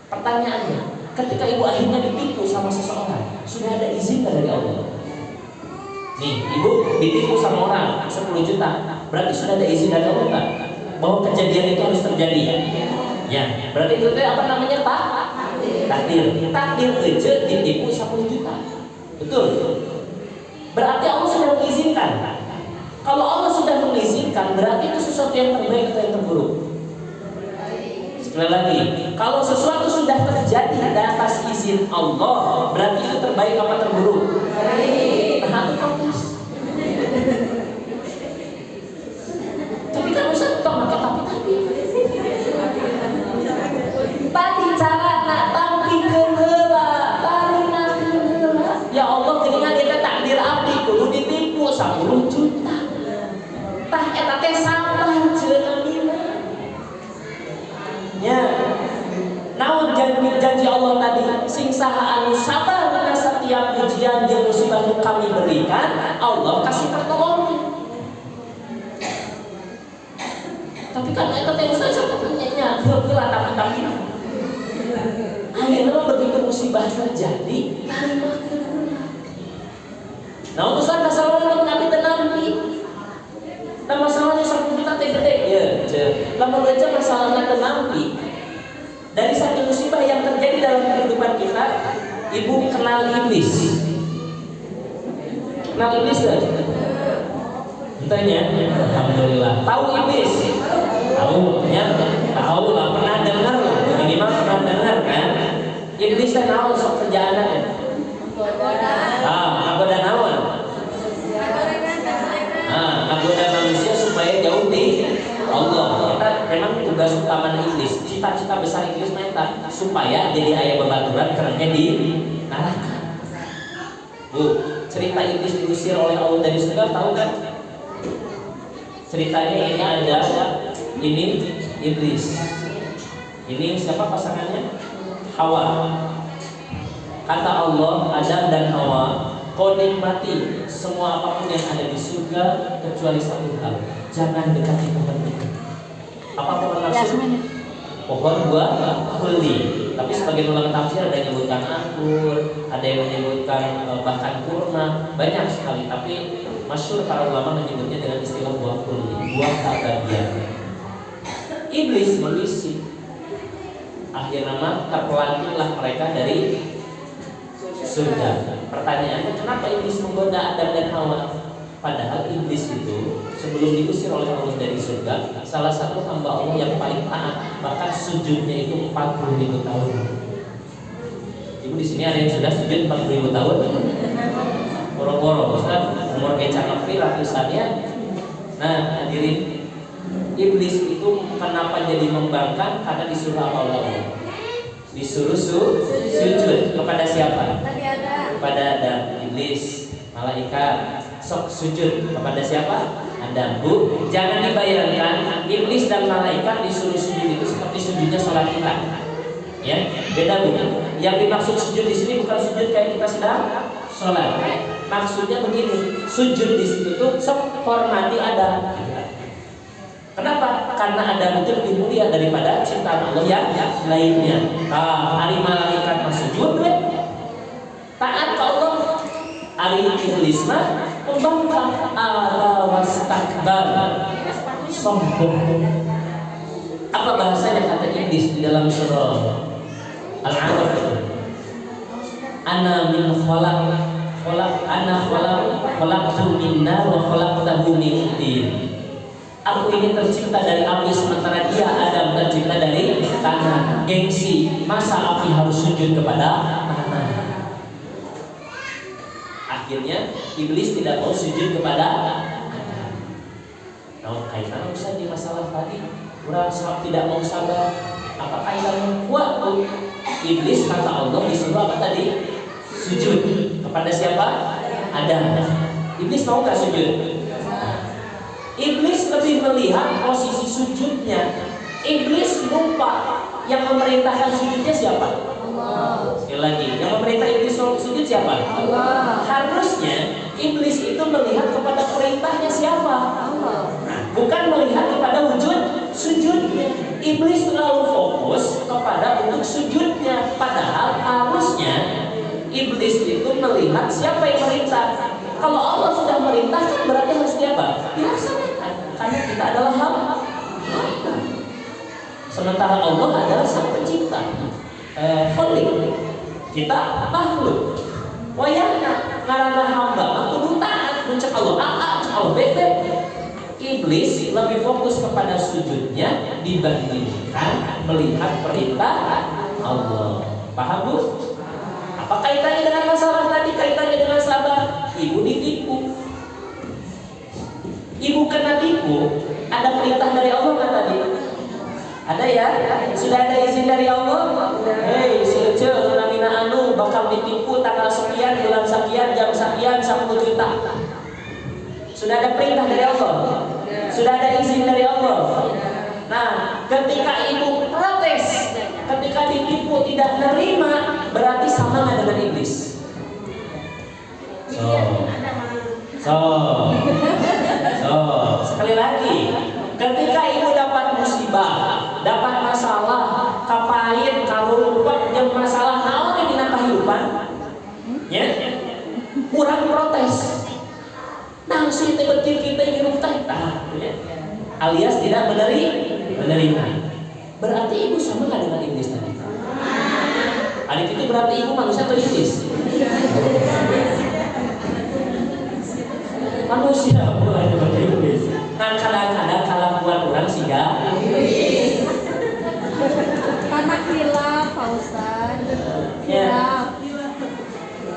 pertanyaannya, ketika ibu akhirnya ditipu sama seseorang, sudah ada izin dari Allah? Nih, ibu ditipu sama orang 10 juta, berarti sudah ada izin dari Allah kan? Bahwa kejadian itu harus terjadi. Ya, berarti itu apa namanya Pak? Takdir. Takdir aja ditipu 10 juta. Betul. Berarti Allah sudah mengizinkan. Kalau Allah sudah mengizinkan, berarti itu sesuatu yang terbaik atau yang terburuk? Sekali lagi, kalau sesuatu sudah terjadi di atas izin Allah, berarti itu terbaik apa terburuk? Nah, itu protes. Tapi kan bisa tetap pakai tapi tadi cara nak tampilkan ujian dan musibah yang kami berikan, Allah kasih pertolongan. Tapi kan itu yang saya sebutnya gila tapi akhirnya begitu musibah terjadi, terima kedua. Nah, urusan kesalahan Nabi dan Nabi. Nah, masalahnya satu kita gede ya. Lama aja masalahnya dan Nabi. Dari satu musibah yang terjadi dalam kehidupan kita, ibu kenal iblis. Kenal iblis kan? Tanya, alhamdulillah. Tahu iblis? Tahu ya? Tahu lah, pernah dengar lah. Minimal pernah dengar kan? Iblis kan tahu sok kerjaannya. Nagoda naon? Nagoda manusia supaya jauh di Allah. Kita memang tugas utama iblis. Cita-cita besar iblis mereka supaya jadi ayah bebaturan kerennya di neraka. Bu, cerita iblis diusir oleh Allah dari surga tahu kan? Ceritanya ini ada iblis. Ini siapa pasangannya? Hawa. Kata Allah, Adam dan Hawa, kau nikmati semua apapun yang ada di surga kecuali satu hal, jangan dekati pohon itu. Apa pohon maksud? Pohon buah khuldi. Tapi sebagian ulama tafsir ada yang menyebutkan anggur, ada yang menyebutkan bahkan kurma, banyak sekali. Tapi masyhur para ulama menyebutnya dengan istilah buah khuldi, buah tak bagian. Iblis mengisi. Akhirnya terpelantinglah mereka dari surga. Pertanyaannya, kenapa iblis menggoda Adam dan Hawa? Padahal iblis itu sebelum diusir oleh Allah dari surga, salah satu hamba Allah yang paling taat, bahkan sujudnya itu 40.000 tahun. Ibu di sini ada yang sudah sujud 40.000 tahun? Boro-boro, Ustaz, umur kecak ngepi ratusannya. Nah, hadirin, iblis itu kenapa jadi membangkang? Karena disuruh apa oleh Allah? Disuruh sujud kepada siapa? Kepada Adam. Iblis, malaikat, sok sujud kepada siapa? Adam. Bu, jangan dibayangkan iblis dan malaikat disuruh sujud itu seperti sujudnya sholat kita. Ya, beda bu. Yang dimaksud sujud di sini bukan sujud kayak kita sedang sholat. Maksudnya begini, sujud di situ tuh sok hormati Adam. Kenapa? Karena Adam itu lebih mulia daripada ciptaan Allah yang lainnya. Hari malaikat sujud, taat ke Allah. Hari iblis mah membangkang, ala wastakbar, sombong. Apa bahasanya kata iblis di dalam surah Al-A'raf? Ana min khalaqtu min nar wa khalaqtahu min tin. Aku ini tercipta dari api sementara dia Adam tercipta dari tanah. Gengsi, masa api harus sujud kepada tanah? Akhirnya iblis tidak mau sujud kepada Adam. Nah, kaitan usah di masalah tadi. Kurang tidak mau sabar. Apa kaitannya? Kuat tuh. Iblis kata Allah disuruh apa tadi? Sujud kepada siapa? Adam. Iblis mau nggak sujud? Iblis lebih melihat posisi sujudnya. Iblis lupa yang memerintahkan sujudnya siapa? Allah. Sekali lagi, yang memerintah iblis sujud siapa? Allah. Harusnya iblis itu melihat kepada perintahnya siapa? Allah. Bukan melihat kepada wujud sujudnya. Iblis terlalu fokus kepada bentuk sujudnya. Padahal harusnya iblis itu melihat siapa yang merintah. Kalau Allah sudah merintahkan berarti harus diapa? Dilaksanakan. Karena kita adalah hamba. Sementara Allah adalah sang pencipta. Khaliq. Kita makhluk. Wayana karena hamba kudu taat mencak Allah. Allah bete. Iblis lebih fokus kepada sujudnya dibandingkan melihat perintah Allah. Paham bu? Apa kaitannya dengan masalah tadi? Kaitannya dengan sabar. Ibu ditipu. Ibu kena tipu. Ada perintah dari Allah kan tadi? Ada ya? Sudah ada izin dari Allah? Hei, si Ece, namina anu bakal ditipu tanggal sekian, bulan sekian, jam sekian, 10 juta. Sudah ada perintah dari Allah? Sudah ada izin dari Allah? Nah, ketika ibu protes, ketika ditipu tidak nerima, berarti sama nggak dengan iblis? So, sekali lagi, ketika ibu dapat musibah, dapat masalah, kapait, karumpat, yang masalah naon di kehidupan, ya, kurang protes. Nah, si berkir kita hidup teh, ya, alias tidak menerima. Berarti ibu sama nggak dengan iblis tadi? Adik itu berarti ibu manusia atau iblis? Manusia, bukan iblis. Nah, kadang-kadang kalakuan orang sih ya. Karena hilaf, Pak Ustaz. Ya.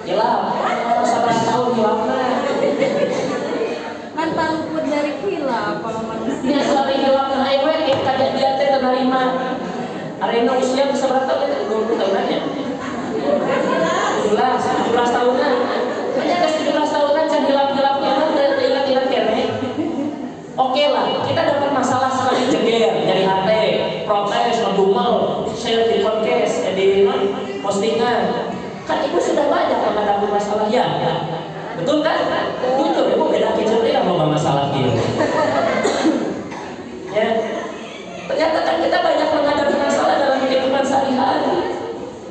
Hilaf. Sabar tahun hilafnya. Kan taluput dari hilaf kalau manusia. Ini selalu hilaf dan ayo kaget dia teh menerima. Arena usia bisa berapa tahun? 20 tahunan ya? 17 tahunan. Hanya ke 17 tahunan can hilaf-hilafnya udah ingat-ingat kene. Oke lah, kita dapat masalah sekali jeger, jadi hati, protes, ngedumel, share di podcast, di postingan. Kan ibu sudah banyak menghadapi masalah ya. Betul kan? Jujur ibu beda kecil ya mau masalah gitu. Ya. Ternyata kan kita banyak menghadapi masalah dalam kehidupan sehari-hari.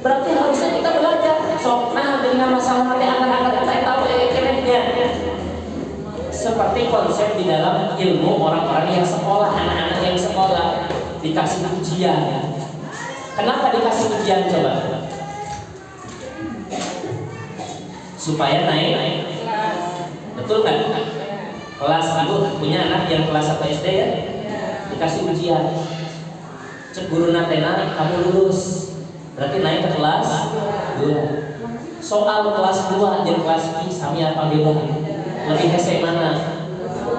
Berarti harusnya kita belajar. Sok nah dengan masalah nanti anak-anak kita tahu kenanya. Seperti konsep di dalam ilmu orang-orang yang sekolah, anak-anak yang sekolah dikasih ujian. Kenapa dikasih ujian coba? Supaya naik. Betul kan? Kelas ibu punya anak yang kelas 1 SD ya? Dikasih ujian. Cek guru natena kamu lulus. Berarti naik ke kelas 2. Soal kelas 2 dan kelas I sami apa beda? Lebih hese mana?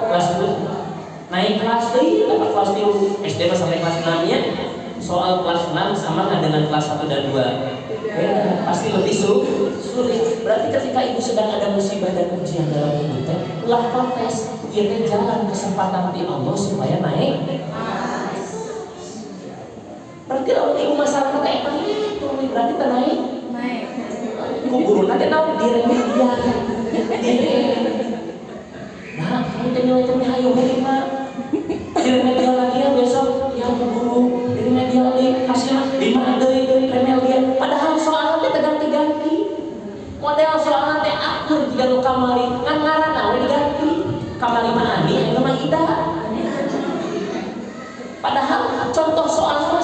Kelas 2 naik kelas deui dapat kelas 3 SD sampai kelas 6 nya. Soal kelas 6 sama nggak dengan kelas 1 dan 2? Beda, pasti lebih sulit. Berarti ketika ibu sedang ada musibah dan ujian dalam hidup, ulah protes, ini jalan kesempatan di Allah supaya naik. Berarti kalau ibu masalah kayak itu berarti naik. Ku guru nanti tahu diremedial. Nah, kamu nilai hayo lima. Diremedial lagi ya besok, ya guru diremedial lagi hasilnya 5 dari remedial. Padahal soalnya ganti-ganti. Model soalnya teh akur jika lu kamari ngan ngaran awe diganti. Kamari mah ani anu mah ida. Padahal contoh soal sama.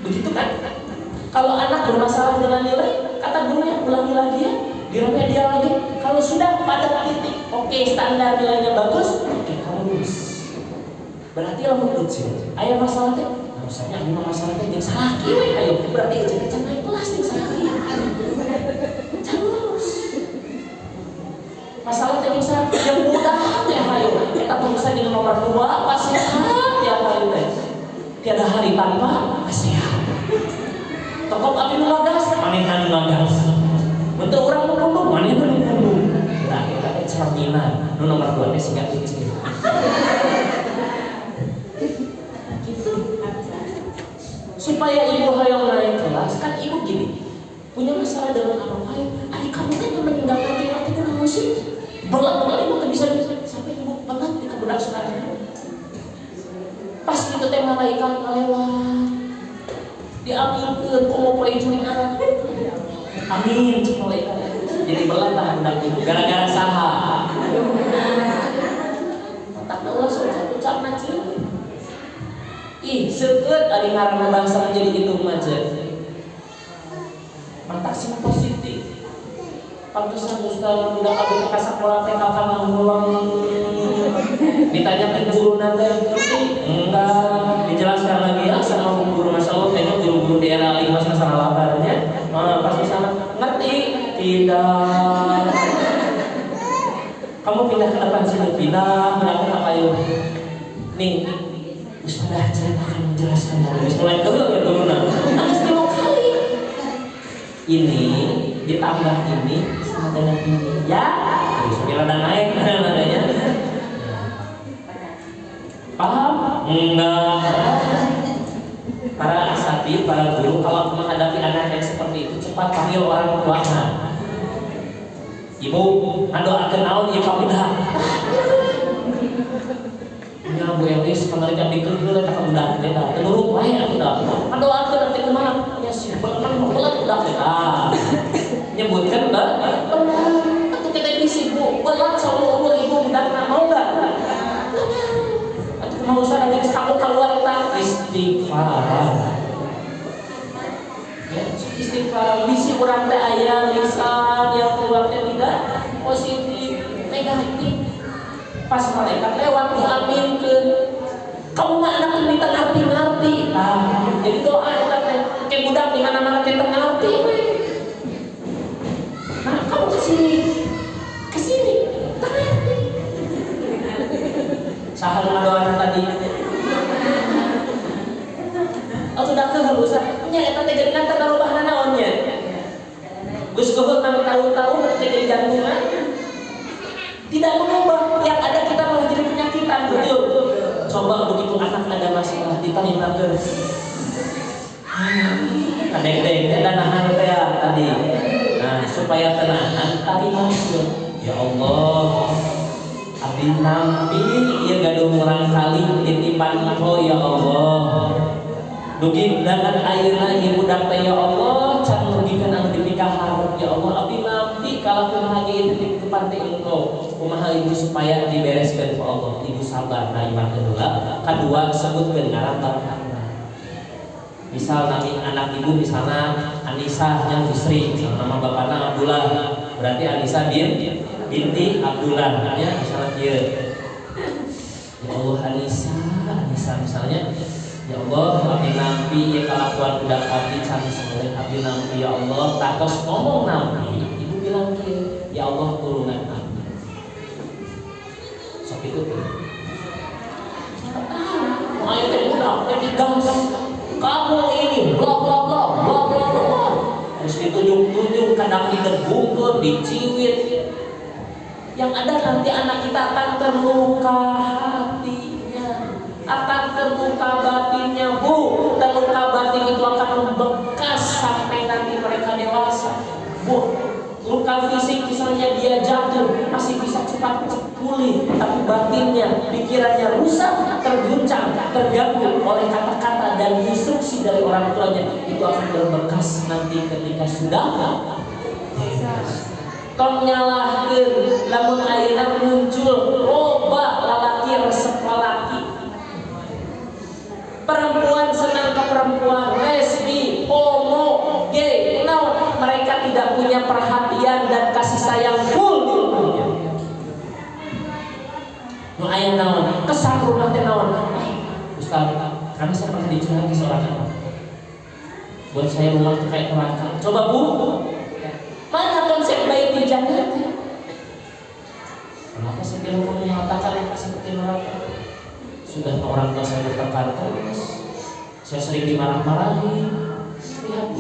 Begitu kan? Kalau anak bermasalah dengan nilai, kata gurunya ulangi lagi ya, diremedial lagi. Kalau sudah pada titik, oke standar nilainya bagus, oke kamu lulus. Berarti lo ujian. Ayo masalah teh, harusnya ini masalah teh yang salah kieu. Ayo berarti jangan naik kelas yang salah kieu. Jangan lulus. Masalah teh yang mudah teh ayo. Kita tulisan dengan nomor 2 pasti ya ayo teh. Tiada hari tanpa sehat. Tokop api nulagas, manehan nulagas. Bentuk orang menunggu, manehan menunggu. Nah, kita cerminan. Nomor 2 sih nggak kecil. Gitu. Supaya ibu hayang naik kelas, kan ibu gini. Punya masalah dengan apa lain? Adik kamu kan yang meninggalkan hati kurang musik. Belang-belang ibu kan bisa sampai ibu banget di kebudak sekarang. Pas itu teh malaikat lewat. Diambilkan, kok mau poin curing anak. Amin, malaikat. Jadi belatah budak itu gara-gara saha. Tak Allah sudah ucap macam. Ih, seukeut ari ngaranna bangsa jadi itu macam. Mantap sih positif. Pantesan Ustaz budak abdi ka sakola teh kakak ngulang. Ditanya ke guru nanti enggak dijelaskan lagi ya sama guru Masya Allah kayaknya guru-guru daerah Alimas masalah labarnya pas di sana ngerti tidak kamu pindah ke depan sini pindah berapa kayu nih Ustaz saya akan menjelaskan lagi mulai dulu ya dulu nangis 5 kali ini ditambah ini sama dengan ini ya terus ada naik nadanya. Paham? Enggak. Para asatid, para guru kalau menghadapi anak yang seperti itu cepat panggil orang tuanya. Ibu ngadoakeun naon ieu kabudak. Nya Bu Elis pangarika dikeun eta kabudak teh da. Nurut wae atuh da. Ngadoakeun nanti kumaha? Nya si beuleuh budak teh. Nyebutkan da. Atuh kita bisi Bu, belat saumur ibu budakna mau enggak? Atuh kumaha usah geus kamu keluar tah istighfar. Istighfar bisi urang teh aya lisan yang keluarnya tidak positif, negatif. Pas malaikat lewat diaminkeun. Kamu mah anak teu ngarti-ngarti. Jadi doa eta teh ke budak di mana-mana teh teu ngarti. Nah, kamu kesini, teu ngarti. Saha ngadoana tadi? Sudah kehalusan, nya eta teh geuningan teh karobahna naon nya? Geus goblok tahun-tahun teh jadi jantungan. Tidak mengubah, yang ada kita malah jadi penyakitan, betul. Coba begitu anak ada masalah ditanya-tanya. Kadek-dek dan nahan teh tadi. Nah, supaya tenang, tarima. Ya Allah. Abdi nampi ieu gaduh urang kali titipan engkau ya Allah. Dugi dengan ayeuna ieu budak teh ya Allah, can rugikeun anu dipikahar ya Allah. Abdi nampi kalakeun lagi titipan teh engkau. Kumaha ibu supaya dibereskeun ku Allah. Ibu sabar na iman heula. Kadua sebutkeun ngaran barakna. Misal nami anak ibu misalna Anisa yang istri, nama bapakna Abdullah. Berarti Anisa binti Abdullah ya misalnya kieu. Ya Allah Anisa misalnya. Ya Allah, abdi nampi ya kalakuan budak abdi can saeuleun abdi nampi ya Allah, takos ngomong nampi. Ibu bilang kieu, ya Allah tulungan abdi. Sok itu tuh. Mau ayo teh budak teh digantung. Kamu ini bla bla bla bla bla bla. Terus ditunjuk-tunjuk kadang didegungkeun, diciwit. Yang ada nanti anak kita akan terluka hatinya, akan terluka batinnya, Bu. Dan luka batin itu akan membekas sampai nanti mereka dewasa, Bu. Luka fisik misalnya dia jatuh masih bisa cepat pulih, tapi batinnya, pikirannya rusak, terguncang, terganggu oleh kata-kata dan instruksi dari orang tuanya, itu akan berbekas nanti ketika sudah tong nyalahkeun lamun ayeuna muncul loba lalaki resep lalaki. Perempuan senang ke perempuan, lesbi, homo, gay, naon mereka tidak punya perhatian dan kasih sayang full di rumahnya. Nu aya naon? Kesan rumah teh naon? Ustaz, kami saya pernah dicurhati seorang anak. Buat saya rumah tuh kayak neraka. Coba Bu, mana konsep baik di jannah? Kenapa saya bilang kamu mengatakan seperti neraka? Sudah orang tua saya berkata, saya sering dimarah-marahi. Lihat,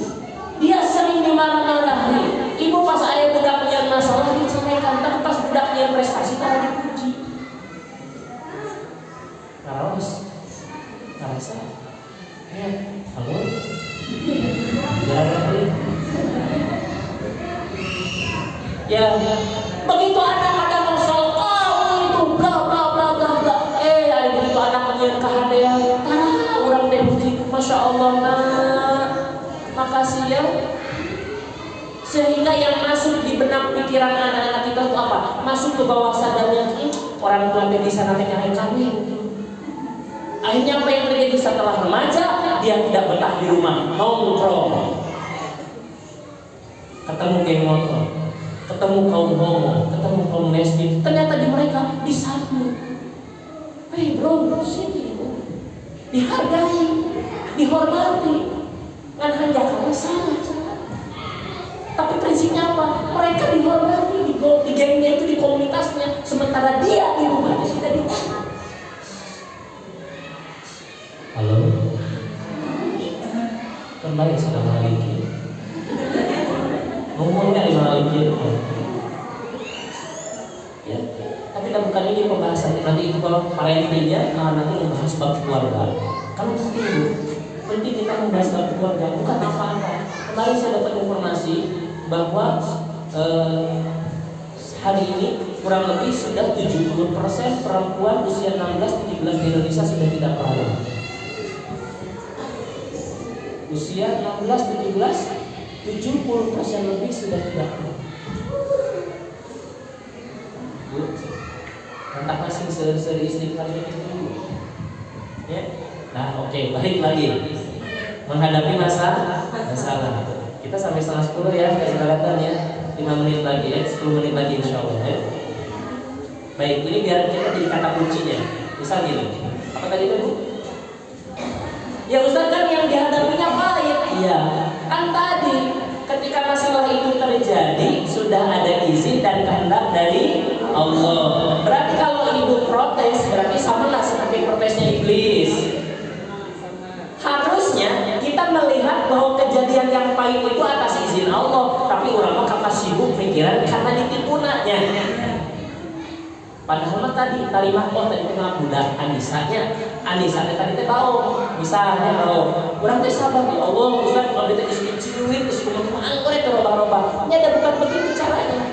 dia sering dimarah-marahi. Ibu pas ayah budaknya masalah diceraikan, tapi pas budaknya prestasi malah dipuji. Karaos, karasa, ya, halo, jalan. Ya, begitu anak ada masalah, kamu itu bla bla bla bla bla. Begitu anak menyiar kahadean, orang teh puji, masya Allah nak, makasih ya. Sehingga yang masuk di benak pikiran anak-anak kita itu apa? Masuk ke bawah sadarnya, orang tua di sana teh nyari kami. Akhirnya apa yang terjadi setelah remaja? Dia tidak betah di rumah, nongkrong, ketemu geng motor, ketemu kaum homo, ketemu kaum lesbi. Ternyata di mereka disambut. Hei bro, sini dihargai, dihormati, ngan hanya karena salah. Tapi prinsipnya apa? Mereka dihormati di gengnya itu, di komunitasnya, sementara dia di rumahnya sudah dihormati. Halo, kembali sudah maliki. Ngomongnya di maliki. Ya, tapi kita bukan ini pembahasan. Nanti itu kalau parentingnya nanti membahas bab keluarga. Kan penting kita membahas bab keluarga, bukan apa-apa. Kemarin saya dapat informasi bahwa hari ini kurang lebih sudah 70% perempuan usia 16-17 di Indonesia sudah tidak perawan. Usia 16-17, 70% lebih sudah tidak perawan. Bu, hendak masing seri istighfar itu. Ya. Nah, oke, balik lagi menghadapi masalah. Kita sampai setengah 10 ya, kasih kelihatan ya. 5 menit lagi ya, 10 menit lagi insya Allah ya. Baik, ini biar kita jadi kata kuncinya. Misal gini, apa tadi Bu? Ya Ustaz, kan yang dihadapinya pahit. Iya, kan tadi ketika masalah itu terjadi sudah ada izin dan kehendak dari Allah. Berarti kalau ibu protes, berarti sama lah seperti protesnya iblis. Harusnya kita melihat bahwa kejadian yang pahit itu atas izin Allah, tapi ulama kata sibuk pikiran karena ditipunanya. Padahal tadi tarimah tadi tengah budak Anissa tadi teh tahu, misalnya kalau kurang teh sabar ya Allah, Ustaz kalau kita ciluin terus cuma anggur itu roba-roba. Ini ada bukan begitu caranya.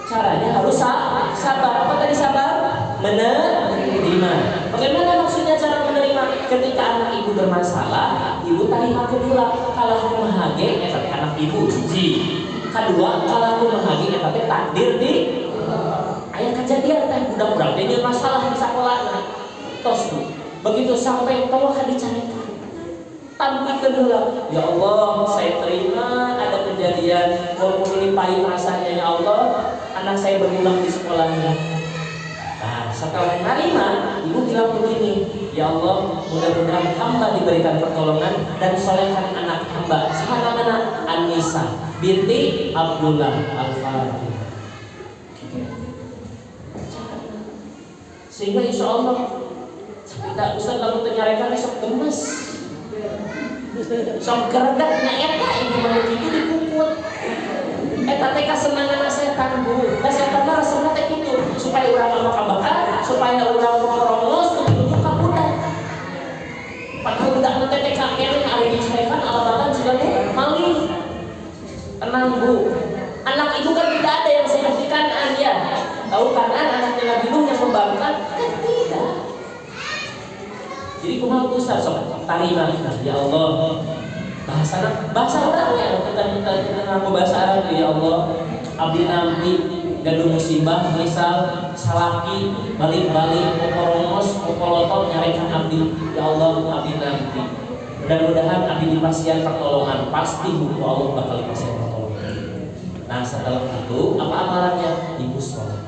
Caranya harus sabar. Apa tadi sabar? Menerima. Bagaimana maksudnya cara menerima? Ketika anak ibu bermasalah, ibu terima kedua. Kalau memahagi, tapi anak ibu suci. Kedua, kalau memahagi, tapi takdir di ayah kejadian teh budak-budak dia masalah di sekolahnya. Tos begitu sampai tolong dicarikan. Tanpa kedua, ya Allah, saya terima ada kejadian walaupun ini pahit rasanya ya Allah, anak saya berulang di sekolahnya. Nah, setelah menerima, ibu bilang begini, ya Allah, mudah-mudahan hamba diberikan pertolongan dan solehkan anak hamba. Siapa namanya? Anissa binti Abdullah Al-Fatih. Sehingga insya Allah tidak usah kalau ternyarikan besok gemes, sok geredaknya eta ibu mau itu dipukul. Eta teh kasenangan setan Bu. Nah setan mah rasana teh kitu supaya urang mah kabakar, supaya urang merongos tunjuk ka budak. Padahal budak teh teh kakek ari dicarekan alabatan juga maling. Tenang Bu. Anak ibu kan tidak ada yang seperti Kanan ya. Tahu Kanan anaknya Nabi Nuh yang membangkang? Kan tidak. Jadi kumaha Ustaz sok tarima ya Allah. Bahasa orangnya kita ngaku bahasa Arab ya Allah. Abdi nampi gaduh musibah misal salaki balik-balik pokorongos popolotot nyarikan abdi ya Allah abdi nampi. Mudah-mudahan abdi dipasihan pertolongan, pasti buku Allah bakal dipasihan pertolongan. Nah setelah itu apa amalannya? Ibu sholat.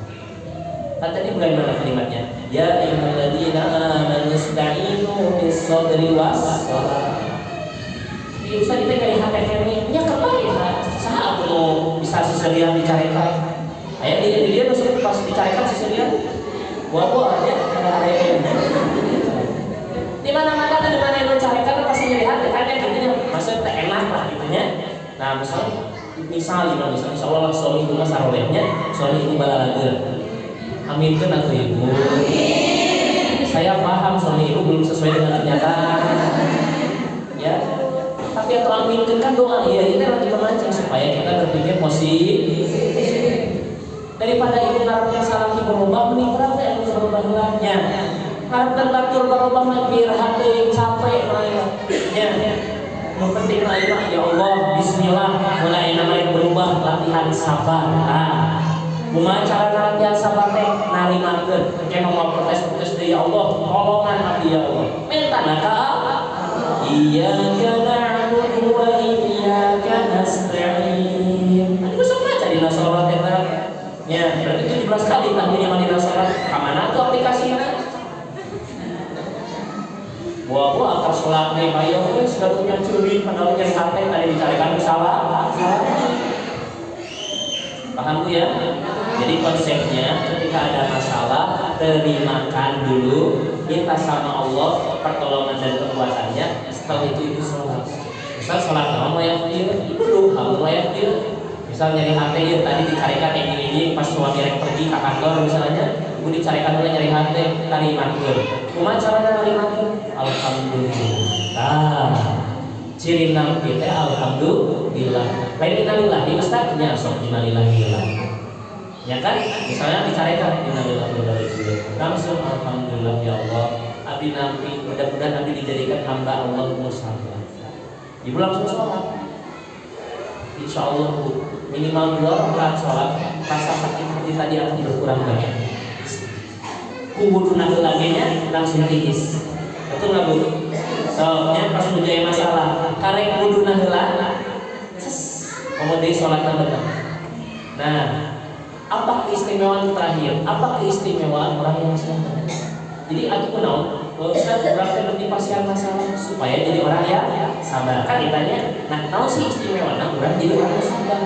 Kan tadi bagaimana kalimatnya? Ya ayyuhalladzina amanu ista'inu bis-sabri was-shalah. Di Ustaz kita dari hati-hati nya kebayang saha aku mau bisa seserian dicarikan. Aya dia maksudnya pas dicarikan seserian. Buah-buah aja ada hari. Di mana-mana di mana yang mencarikan pasti nyari kan gitu maksudnya enak lah gitu nya. Nah, misalnya insyaallah suami itu sarolehnya, suami itu balalageun. Aminkan atau ibu. Saya paham suami ibu belum sesuai dengan kenyataan. Ya. Tapi atau aminkan kan doa ya ini lagi memancing supaya kita berpikir positif. Daripada ibu ngarep yang salah ibu berubah mending berapa yang berubah-ubahnya. Harap terbatur berubah lagi hati capek ya. Yang penting ya Allah bismillah mulai namanya berubah latihan sabar. Kumaha cara latihan sabar teh narimakeun cenah mau protes deui ya Allah tolongan abdi ya Allah mentana ka iyyaka na'budu wa iyyaka nasta'in. Anu bisa baca dina salat eta ya berarti 17 kali tahunnya dina salat ka mana tuh aplikasina buah akar salat teh bayo geus karunya ceuring padahal nyari hate tadi dicarikan salah. Paham Bu ya? Jadi konsepnya ketika ada masalah terimakan dulu, minta sama Allah pertolongan dan kekuatannya. Setelah itu ibu sholat. Misal sholat kamu yakin, ibu doa yakin. Misal nyari hati ya tadi dicarikan yang ini pas suami rek pergi ke kantor misalnya, ibu dicarikan oleh nyari hati tarimakeun. Kumaha carana narimakeun? Alhamdulillah. Ciri nam kita alhamdulillah. Lain innalillahi ustaz nya sok innalillahi. Ya kan, misalnya dicarikan langsung alhamdulillah ya Allah, abdi nampi mudah-mudahan abdi dijadikan hamba Allah musafir. Ibu langsung sholat. Insya Allah Bu, minimal 2 rakaat sholat, rasa sakit hati tadi akan berkurang banyak. Kubu laginya langsung tiis. Betul nggak Bu? Soalnya pas menjadi masalah, karek kudu heula, kemudian sholatnya benar. Nah, apa keistimewaan terakhir? Apa keistimewaan orang yang sabar? Jadi aku kenal, Ustaz berarti lebih pasian masalah supaya jadi orang yang sabar. Kan ditanya, nah tahu sih istimewa orang jadi orang yang sabar.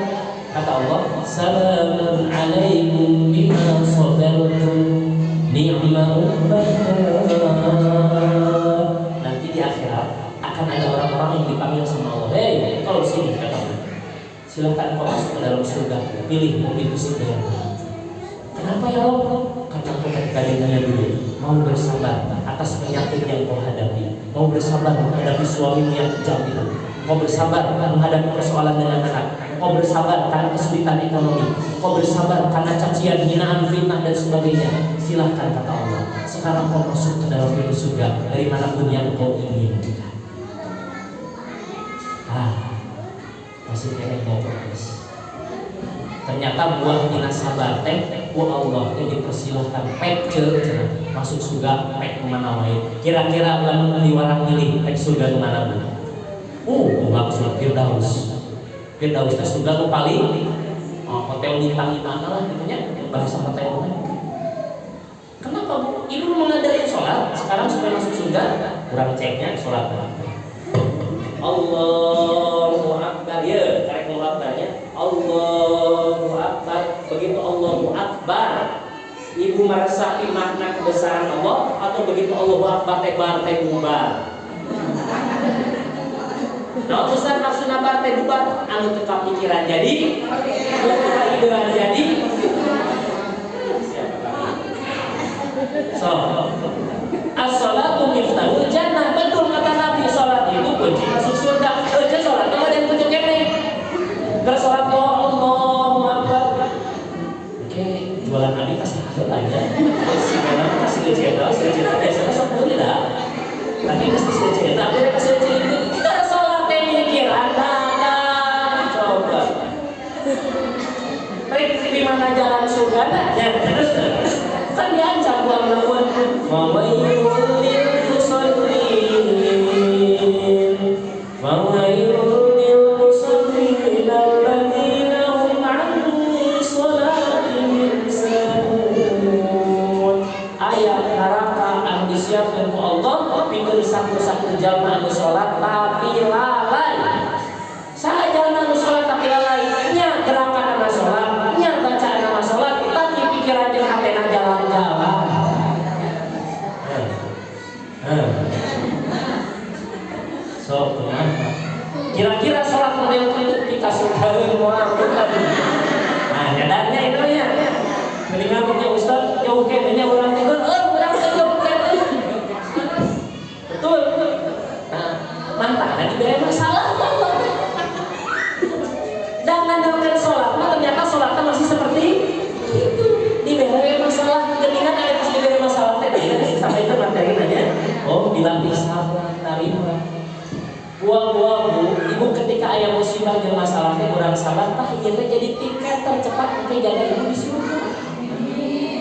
Kata Allah, salamun alaikum bima sabartum ni'ma ubbah. Nanti di akhirat akan ada orang-orang yang dipanggil sama Allah. Hei, kalau sini kata Allah, silahkan kau masuk ke dalam surga. Pilih mau pintu surga. Kenapa ya Allah? Karena kau tadinya dulu mau bersabar atas penyakit yang kau hadapi, mau bersabar menghadapi suamimu yang kejam itu, kau bersabar menghadapi persoalan dengan anak, kau bersabar karena kesulitan ekonomi, kau bersabar karena cacian, hinaan, fitnah dan sebagainya. Silahkan kata Allah, sekarang kau masuk ke dalam pintu surga dari manapun yang kau inginkan. Masih kena mau progres. Ternyata buah minas sabar teh ku Allah yang dipersilahkan pek masuk surga pek kemana wae. Kira-kira lamun diwarang milih pek surga kemana Bu? Enggak surga Firdaus. Firdaus teh surga nu paling hotel bintang 5 lah gitu nya bahasa hotel. Kenapa Bu? Ibu mengadain sholat sekarang supaya masuk surga kurang ceknya sholat. Allahu Akbar ya, karek muratanya Allahu Akbar. Begitu Allahu Akbar, ibu meresapi makna kebesaran Allah atau begitu Allahu Akbar tebar bubar? Nah, Ustaz maksudna bar bubar anu teka pikiran jadi, teka idean jadi. So, as-salatu miftahul jannah. Betul kata Nabi, salat itu kunci masuk surga. Aja salat mah ada yang kunci kene. Bersalat Allahu Akbar. Oke, jualan Nabi kasih hal aja. Si mana kasih jenderal, biasanya sok boleh dah. Tapi kasih jenderal, dia kasih jenderal. Kita salat mikir Anda coba. Trik di mana jalan surga ya, terus kan diancam buang lawan mawailul lil musallin alladzina hum 'an shalatihim sahun. Ayat neraka anu disiapkeun ku Allah pikeun sakur-sakur jalma anu salat tapi lalai. Sajalma anu salat tapi lalai nya gerakan anu salat, nya bacaan anu salat tapi pikiran jeung hatena jalan-jalan. So, kira-kira sholat model itu dikasih kawin muar bukan? Nah, nyadarnya itu ya. Mendingan punya Ustaz jauh kayaknya orang tinggal, orang jauh kayaknya. Betul. Nah, mantan diberi masalah. Jangan sholat, ternyata sholatnya masih seperti itu. Diberi masalah, ketika ada pas diberi masalah tadi sampai itu materi aja. Oh, bilang bisa terima. Buah-buah Bu, ibu ketika ayah musibah dan masalahnya kurang sabar, tah ieu teh jadi tiket tercepat untuk jaga ibu di surga.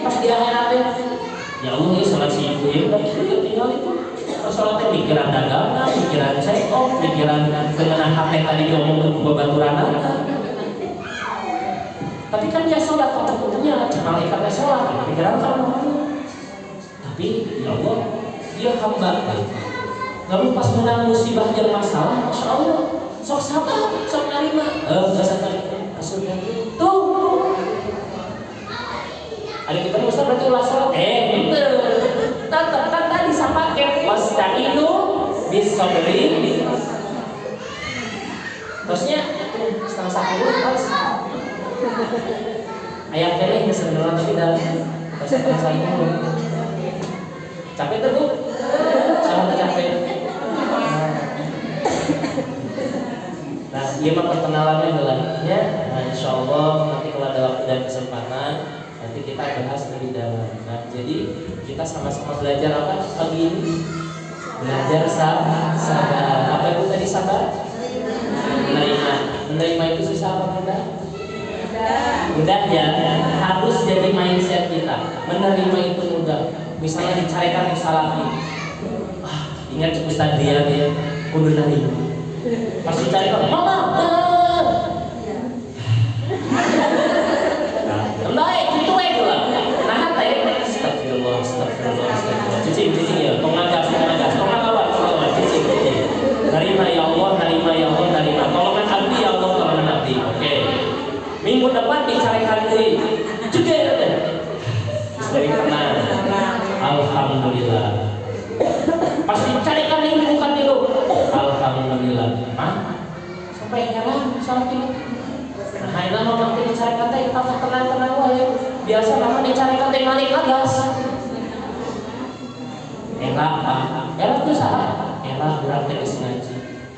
Pas di akhirat ya Allah ini salat si ibu ieu tinggal itu. Salatnya pikiran dagangan, pikiran sekop, pikiran dengan HP tadi diomong babaturan. Tapi kan dia sholat ketemu malaikatnya sholat, pikiran kamu. Tapi ya Allah, dia hamba. Lalu pas menang musibah dan masalah, Masya Allah, sok sabar, sok narima. Gak sabar, kasurnya tuh. Ada kita Ustaz berarti ulah sholat. Betul. Tadi sama pakai wasta'inu bis-sabri. Terusnya setengah 10 pas. Ayat kene sebenarnya tapi dalam setengah 10. Capek tuh Bu? Sama capek. Nah, dia mah perkenalannya adalah ya. Nah, insya Allah nanti kalau ada waktu dan kesempatan Nanti kita bahas lebih dalam. Nah, jadi kita sama-sama belajar apa pagi ini? Belajar sabar. Apa itu tadi sabar? Menerima. Menerima itu susah apa mudah? Mudah ya. Harus jadi mindset kita. Menerima itu mudah. Misalnya dicarikan kesalahan. Ingat Ustaz dia kudu nerima. Pas dicarikan, mama. Baik, itu lah. Nah, tadi astagfirullah. Cicing ya. Tongagas. Cicing. Terima ya Allah. Tolongan abdi ya Allah, tolongan abdi. Oke. Minggu depan dicarikan deui. Juga ya. Sering tenang. Alhamdulillah. Pas dicarikan ini bukan itu. Alhamdulillah. Sampai heran sama ini. Nah, ini mama dicarikan teh tenang wae. Biasa mama dicarikan teh narik agas. Enak itu salah. Enak urang teh geus ngaji.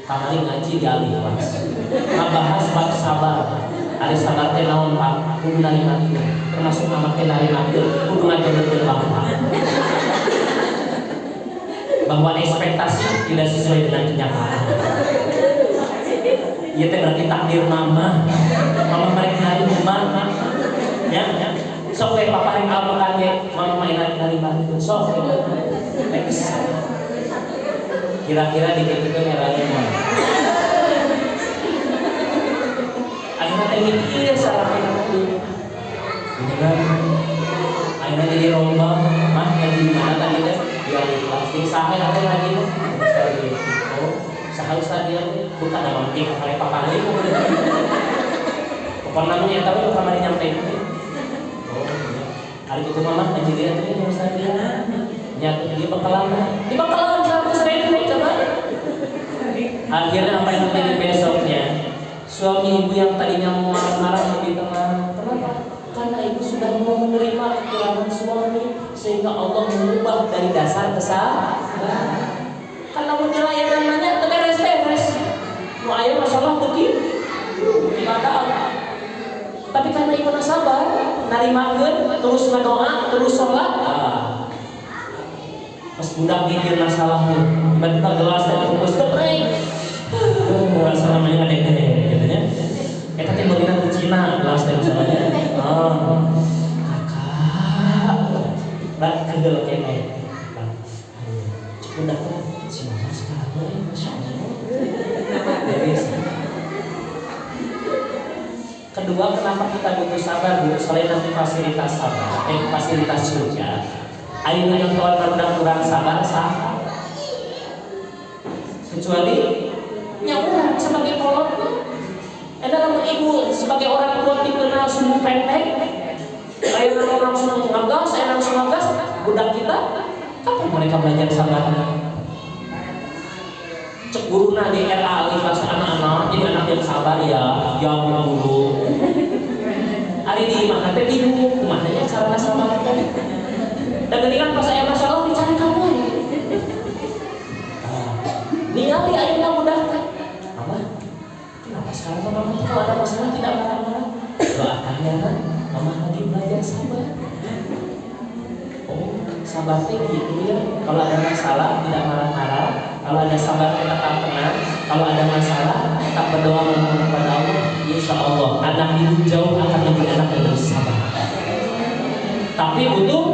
Kamari ngaji di alih kelas. Ngabahas bab sabar. Ari sabar teh naon Pak? Kudu narima ieu. Termasuk mama teh narima ieu. Kudu ngajageun Bapak. Bahwa ekspektasi tidak sesuai dengan kenyataan. Iya teh berarti takdir mama mereka dari rumah, ya. Sok we papa yang alma kage, mama mainan dari mana? Sok. Kira-kira dikit-dikit ngerani mah. Akhirnya teh mikir salah ini. Ini kan, akhirnya jadi lomba, ngaji di mana tadi teh? Yang pasti sampai nanti lagi nih. Oh, seharus tadi bukan ada mantik kali pakai ini. Pokoknya namanya tapi kamar nyampe. Oh, hari itu mama ngaji dia tuh yang tadi. Nyatu di bakalan 100.000 coba. Akhirnya apa yang terjadi besoknya? Suami ibu yang tadinya mau marah lebih tenang. Kenapa? Karena ibu sudah mau menerima kekurangan suami, sehingga Allah mengubah dari dasar kesalahan. Karena mau nilai yang nanya beres. Mau ayah masalah begitu, maka tapi karena ibu sabar, narimakeun, terus berdoa, terus sholat. Pas budak mikir masalahnya, tiba-tiba gelas dan bungkus kepreng. Rasa namanya ngadek-ngadek, gitu ya. Kita teh bagian ke Cina, gelas dan masalahnya. Kakak, kegel kene. Udah kan, si mama sekarang Masya Allah. Kedua, kenapa kita butuh sabar? Selain nanti fasilitas sabar, fasilitas surga. Ayo yang kawan rendah kurang sabar sah. Kecuali nyawa sebagai kolot. Dalam ibu sebagai orang tua dikenal sungguh pendek. Saya langsung ngegas, budak kita kapan mereka belajar sabar? Cek guruna di RA alih kelas anak-anak, jadi anak yang sabar ya, guru. Hari di mana teh bingung, kumananya cara sabar teh. Dan ketika pas saya masalah dicari kamu. Ningali ayahnya mudah kan? Apa? Kenapa sekarang mama kalau ada masalah tidak marah-marah? Doakan ya kan, mama lagi belajar sabar. Oh, sabar teh gitu ya. Kalau ada masalah tidak marah-marah. Kalau ada sabar tetap tenang. Kalau ada masalah tetap berdoa memohon kepada Allah. Insya Allah anak ibu jauh akan menjadi anak yang lebih sabar. Tapi butuh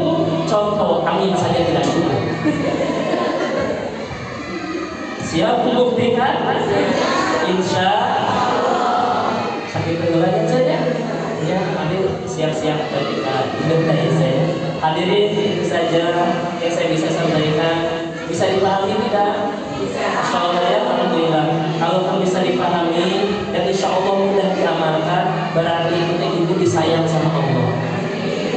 contoh, amin saja tidak cukup. Siap membuktikan? Insya Allah. Sakit penularan saja. Ya, hadir siap-siap ketika dari saya. Hadirin itu saja yang saya bisa sampaikan. Bisa dipahami tidak? Insya Allah ya, alhamdulillah. Kalau pun bisa dipahami dan insya Allah mudah diamalkan, berarti itu ibu disayang sama Allah.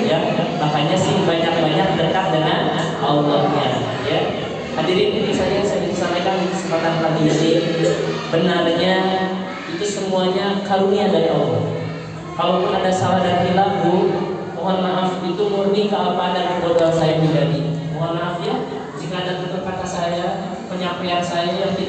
Ya, makanya sih banyak-banyak dekat dengan Allahnya. Ya, hadirin ini saja yang saya bisa sampaikan di kesempatan pagi ini. Benarnya itu semuanya karunia dari Allah. Kalaupun ada salah dan hilaf, Bu, mohon maaf itu murni kealpaan dan kebodohan saya pribadi. Mohon maaf ya jika ada tutur kata saya, penyampaian saya yang tidak